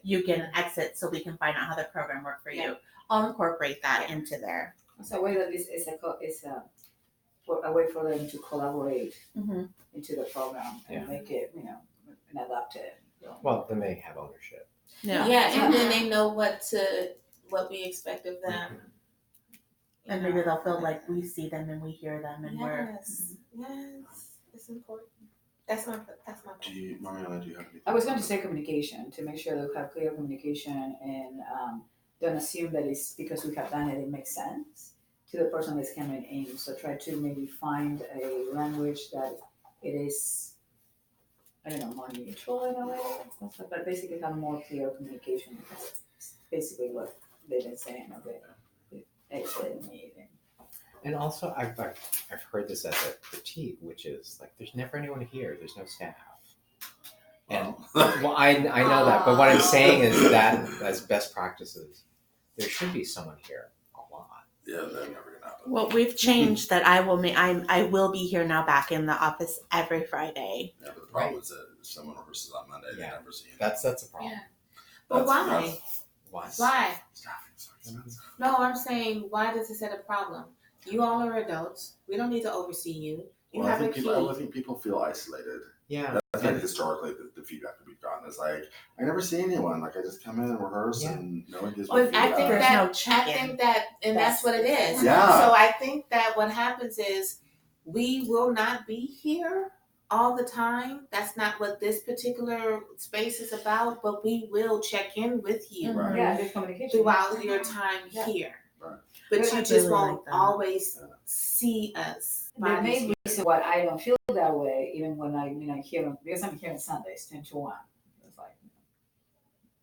you get an exit, so we can find out how the program worked for you. I'll incorporate that into there. It's a way that this is a way for them to collaborate into the program and make it, and adapt it. Well, then they have ownership. Yeah, and then they know what we expect of them. And maybe they'll feel like we see them and we hear them, and yes, it's important. That's my Mariana, do you have anything? I was going to say communication, to make sure that we have clear communication and don't assume that it's because we have done it makes sense to the person that's coming in. So try to maybe find a language that it is, more neutral in a way. But basically have more clear communication. That's basically what they've been saying. Okay, exit meeting. And also, I've heard this as a critique, which is there's never anyone here. There's no staff. And I know that, but what I'm saying is that as best practices, there should be someone here a lot. Yeah, they're never gonna happen. Well, we've changed that. I will be here now, back in the office every Friday. Yeah, but the problem is that if someone rehearses on Monday, they never see it. That's a problem. Yeah. But why? Why? Staffing sucks. No, I'm saying, why does it set a problem? You all are adults. We don't need to oversee you. You have a key. I think people feel isolated. Yeah. That's historically the feedback that we've gotten is I never see anyone. I just come in and rehearse and no one gives me feedback. I think that, and that's what it is. Yeah. So I think that what happens is we will not be here all the time. That's not what this particular space is about, but we will check in with you There's communication throughout your time here. Right. But I you just really won't like that. always see us. The main reason why I don't feel that way, even when I'm here, because I'm here on Sundays, 10 to 1. It's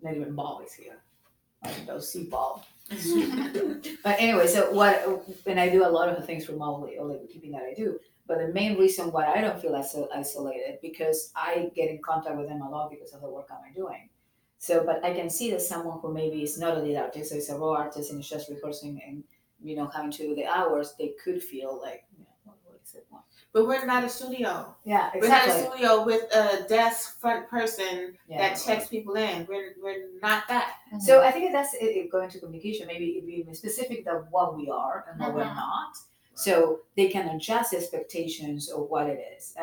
not even Ball is here. I can go see Ball. But anyway, and I do a lot of the things remotely, or keeping that I do. But the main reason why I don't feel so isolated, because I get in contact with them a lot because of the work I'm doing. So, but I can see that someone who maybe is not a lead artist, so is a raw artist and is just rehearsing and, having to do the hours, they could feel like, what is it? But we're not a studio. Yeah, exactly. We're not a studio with a desk front person that checks people in. We're not that. Mm-hmm. So I think that's it, going to communication, maybe it be specific of what we are and what we're not. So they can adjust expectations of what it is.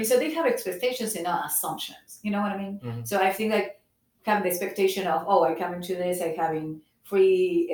So they have expectations and not assumptions. You know what I mean? Mm-hmm. So I think come the expectation of, oh, I come into this, I having free,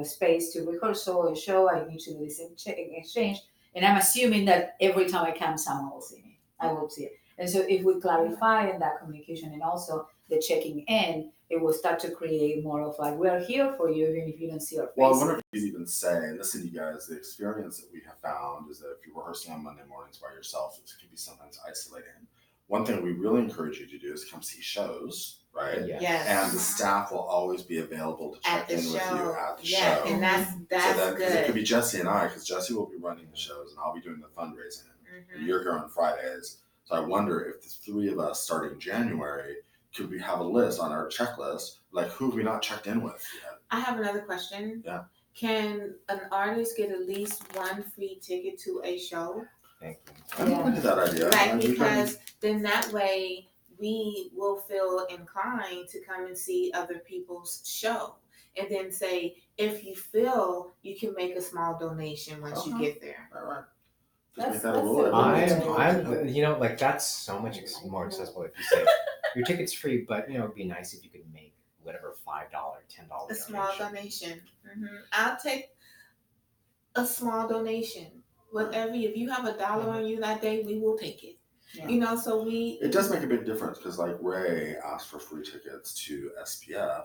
space to rehearsal and show. I need to do this exchange, and I'm assuming that every time I come, someone will see me. I will see it. And so, if we clarify in that communication and also the checking in, it will start to create more of like, we're here for you, even if you don't see our faces. Well, I wonder if you'd even say, listen, you guys, the experience that we have found is that if you're rehearsing on Monday mornings by yourself, it can be sometimes isolating. One thing we really encourage you to do is come see shows, right? Yes. And the staff will always be available to check in with you at the show. And that's so good. It could be Jesse and I, because Jesse will be running the shows and I'll be doing the fundraising. And you're here on Fridays. So I wonder if the three of us starting January, could we have a list on our checklist, like who have we not checked in with yet? I have another question. Yeah. Can an artist get at least one free ticket to a show? Thank you. I'm open to that idea. Like, because then that way we will feel inclined to come and see other people's show. And then say, if you feel, you can make a small donation once you get there. All right. That's I'm like that's so much more accessible if you say your ticket's free, but it'd be nice if you could make whatever $5, $10 A small donation. I'll take a small donation. Whatever, if you have $1 on you that day, we will take it. Yeah. So it does make a big difference because like Ray asked for free tickets to SPF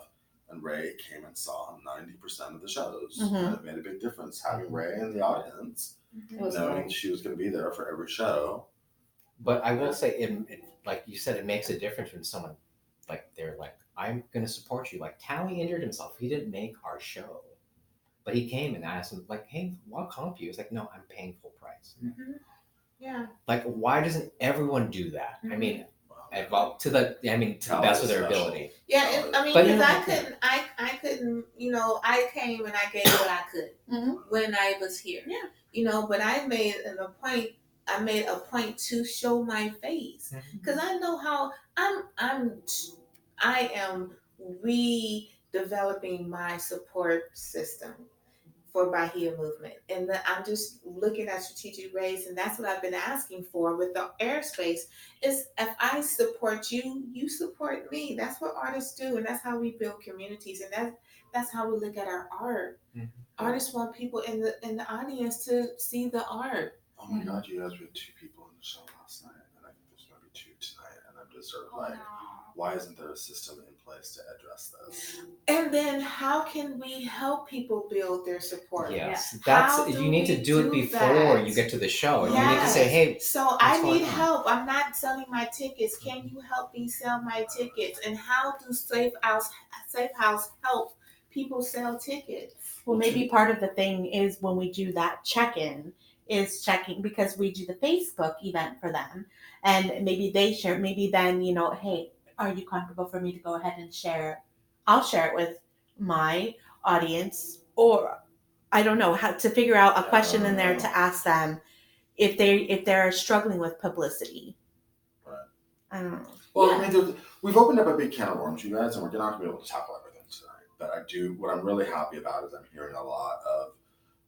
and Ray came and saw 90% of the shows. And it made a big difference having Ray in the audience, knowing she was going to be there for every show. But I will say, it, like you said, it makes a difference when someone, like, they're like, I'm going to support you. Like, Tally injured himself. He didn't make our show. But he came and asked him, like, hey, I'll comp you. He's like, no, I'm paying full price. Yeah. Like, why doesn't everyone do that? I mean, to the best of their ability. Yeah, because I couldn't, I came and I gave what I could when I was here. Yeah. But I made a point to show my face because I know how I am redeveloping my support system for Bahia movement, and I'm just looking at strategic ways, and that's what I've been asking for with the airspace. Is if I support you, you support me. That's what artists do, and that's how we build communities, and that's how we look at our art. Artists want people in the audience to see the art. Oh my God, you guys had 2 people in the show last night, and I think there's going to be 2 tonight, and I'm just sort of why isn't there a system in place to address this? And then how can we help people build their support? Yes, you need to do it before you get to the show. Yes. You need to say, hey, so I need help. I'm not selling my tickets. Can you help me sell my tickets? And how do SAFEhouse help people sell tickets? Well, maybe part of the thing is when we do that check-in is checking, because we do the Facebook event for them, and maybe they share, maybe then, hey, are you comfortable for me to go ahead and share? I'll share it with my audience, or I don't know how to figure out a question in there to ask them if they're struggling with publicity. Right. I don't know. Well, we've opened up a big can of worms, you guys, and we're not going to be able to tackle everything tonight. But what I'm really happy about is I'm hearing a lot of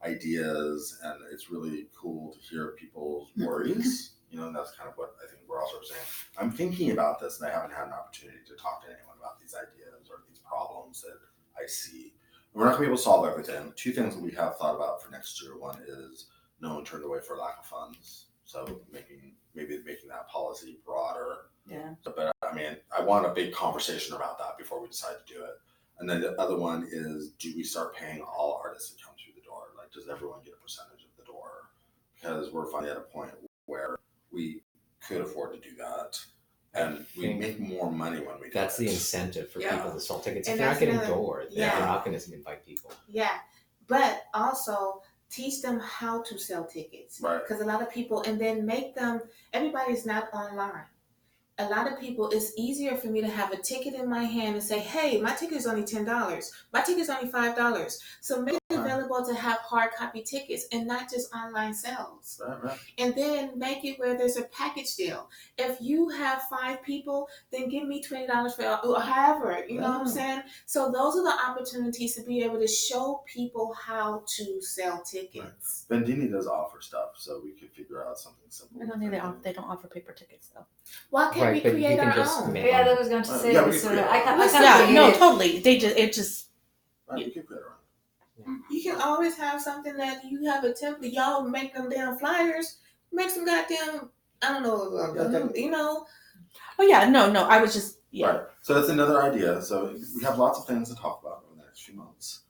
ideas, and it's really cool to hear people's worries. And that's kind of what I think we're also saying. I'm thinking about this, and I haven't had an opportunity to talk to anyone about these ideas or these problems that I see. We're not going to be able to solve everything. 2 things that we have thought about for next year. One is no one turned away for lack of funds. So maybe making that policy broader. Yeah. But I want a big conversation about that before we decide to do it. And then the other one is, do we start paying all artists that come through the door? Like, does everyone get a percentage of the door? Because we're finally at a point where we could afford to do that, and we make more money when we do that's it. the incentive for people to sell tickets. And if they're not getting doors, they're not going to invite people. Yeah, but also teach them how to sell tickets, right? Because a lot of people, and then make them. Everybody's not online. A lot of people, it's easier for me to have a ticket in my hand and say, hey, my ticket is only $10. My ticket is only $5. So make it available available to have hard copy tickets and not just online sales. Right. And then make it where there's a package deal. If you have 5 people, then give me $20 for or however, you know what I'm saying? So those are the opportunities to be able to show people how to sell tickets. Bandini does offer stuff, so we could figure out something simple. I don't think they don't offer paper tickets though. Why can't we Right, but you create can our just own? make Yeah, that was going to say. Yeah, we so could- I can't. Yeah, no, totally. It just Right, we could create our own. You can always have something that you have a template. Y'all make them damn flyers. Make some goddamn, I don't know, you know. Oh yeah, no. I was just Right. So that's another idea. So we have lots of things to talk about over the next few months.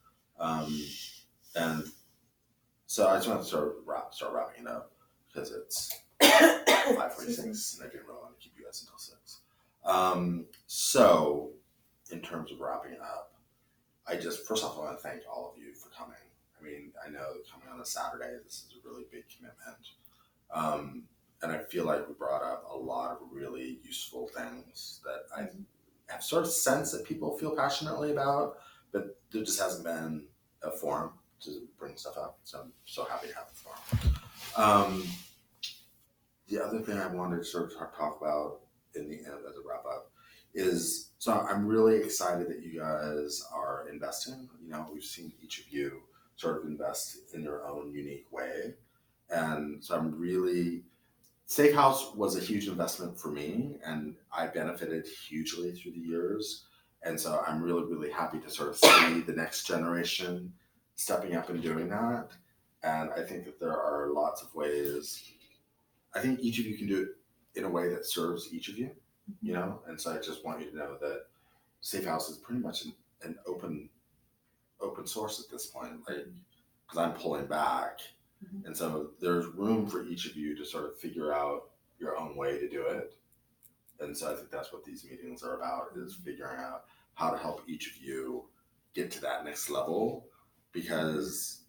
And so I just want to start wrapping it up because it's 5:46 and I didn't really want to keep you guys until 6. So in terms of wrapping it up, I just first off I want to thank all of you for coming. I mean, I know coming on a Saturday, this is a really big commitment. And I feel like we brought up a lot of really useful things that I have sort of sensed that people feel passionately about, but there just hasn't been a forum to bring stuff up. So I'm so happy to have the forum. The other thing I wanted to sort of talk about in the end as a wrap up is, so I'm really excited that you guys are investing. You know, we've seen each of you sort of invest in your own unique way. And so I'm really, SAFEhouse was a huge investment for me and I benefited hugely through the years. And so I'm really, really happy to sort of see the next generation stepping up and doing that. And I think that there are lots of ways, I think each of you can do it in a way that serves each of you, you know? And so I just want you to know that SAFEhouse is pretty much an open source at this point, like, because I'm pulling back. And so there's room for each of you to sort of figure out your own way to do it. And so I think that's what these meetings are about, is figuring out how to help each of you get to that next level, because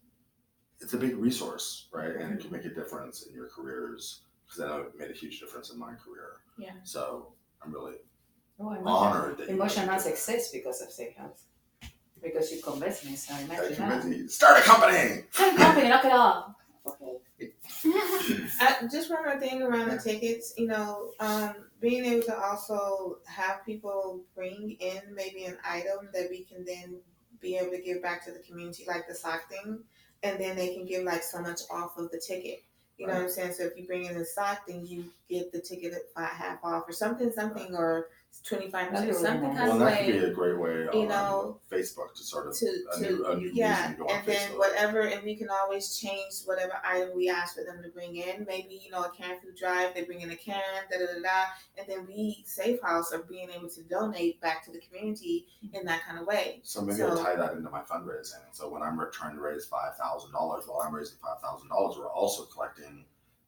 it's a big resource, right? And it can make a difference in your careers, because I know it made a huge difference in my career. Yeah. So I'm really honored. honored that Emotional you success because of SAFEhouse. Because you convinced me, so imagine that. Start a company! Start a company, knock it off. Okay. Just one more thing around the tickets, you know, being able to also have people bring in maybe an item that we can then be able to give back to the community, like the sock thing, and then they can give like so much off of the ticket. You know what I'm saying? So if you bring in a sock, then you get the ticket at half off or something, or 25%, something kind Well, of that could way. be a great way You on know, Facebook to sort of a new yeah, reason to go on and then Facebook. whatever, and we can always change whatever item we ask for them to bring in. Maybe, you know, a canned food drive, they bring in a can, and then we, SAFEhouse, are being able to donate back to the community in that kind of way. So maybe I'll tie that into my fundraising. So when I'm trying to raise $5,000, while I'm raising $5,000, we're also collecting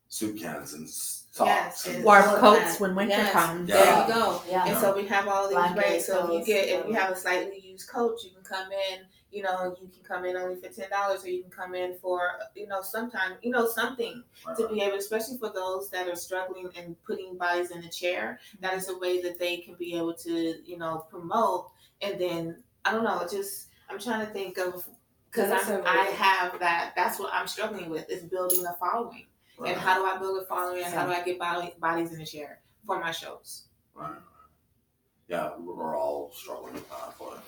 soup cans and socks. Yes, and warm coats when winter Yes. comes. Yeah. There you go. Yeah. And so we have all these ways. Blankets, So if you clothes, have a slightly used coat, you can come in. You know, you can come in only for $10, or you can come in for, you know, sometime, you know, something to be able, especially for those that are struggling and putting bodies in a chair. That is a way that they can be able to, you know, promote. And then I don't know, just I'm trying to think of, because I have that. That's what I'm struggling with, is building a following. Right. And how do I build a following, and how do I get bodies in the chair for my shows? Right. Yeah, we're all struggling with that. But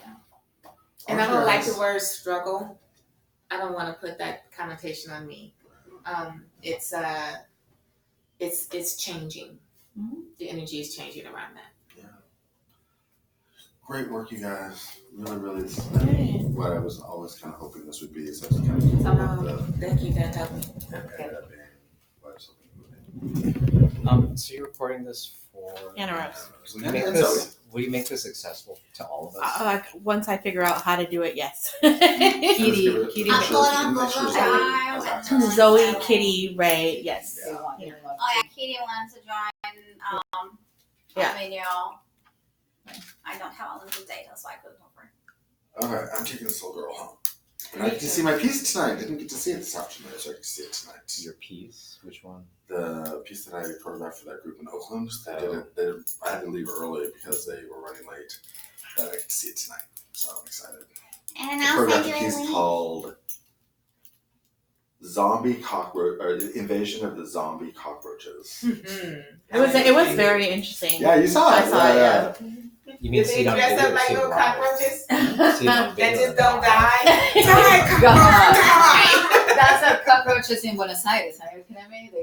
And I don't like the word struggle. I don't want to put that connotation on me. It's changing. The energy is changing around that. Yeah. Great work, you guys. Really, really, this has been what I was always kind of hoping this would be. So it's kind of Thank you, that helped me. ended up being what I was hoping. So you're recording this for Anaerobes. Will you make this accessible to all of us? Once I figure out how to do it, yes. Kitty, Zoe, Kitty, Ray, yes. They want Yeah. your love. Oh yeah, Kitty wants to join Yeah. video. I don't have unlimited data, so I couldn't offer. Okay, I'm taking this little girl home. And I get to see my piece tonight. Didn't get to see it this afternoon, so I get to see it tonight. Your piece? Which one? The piece that I choreographed for that group in Oakland. I had to leave early because they were running late, but I get to see it tonight, so I'm excited. And The I'll send choreographed you a piece link. called zombie cockroach or the invasion of the zombie cockroaches. It was very interesting. Yeah, you saw it. I saw it, yeah. You mean Did see they it on dress video up or like see it little live? cockroaches See it on that video just or don't live? die? God. Die! That's how cockroaches in Buenos Aires. Are you kidding me? They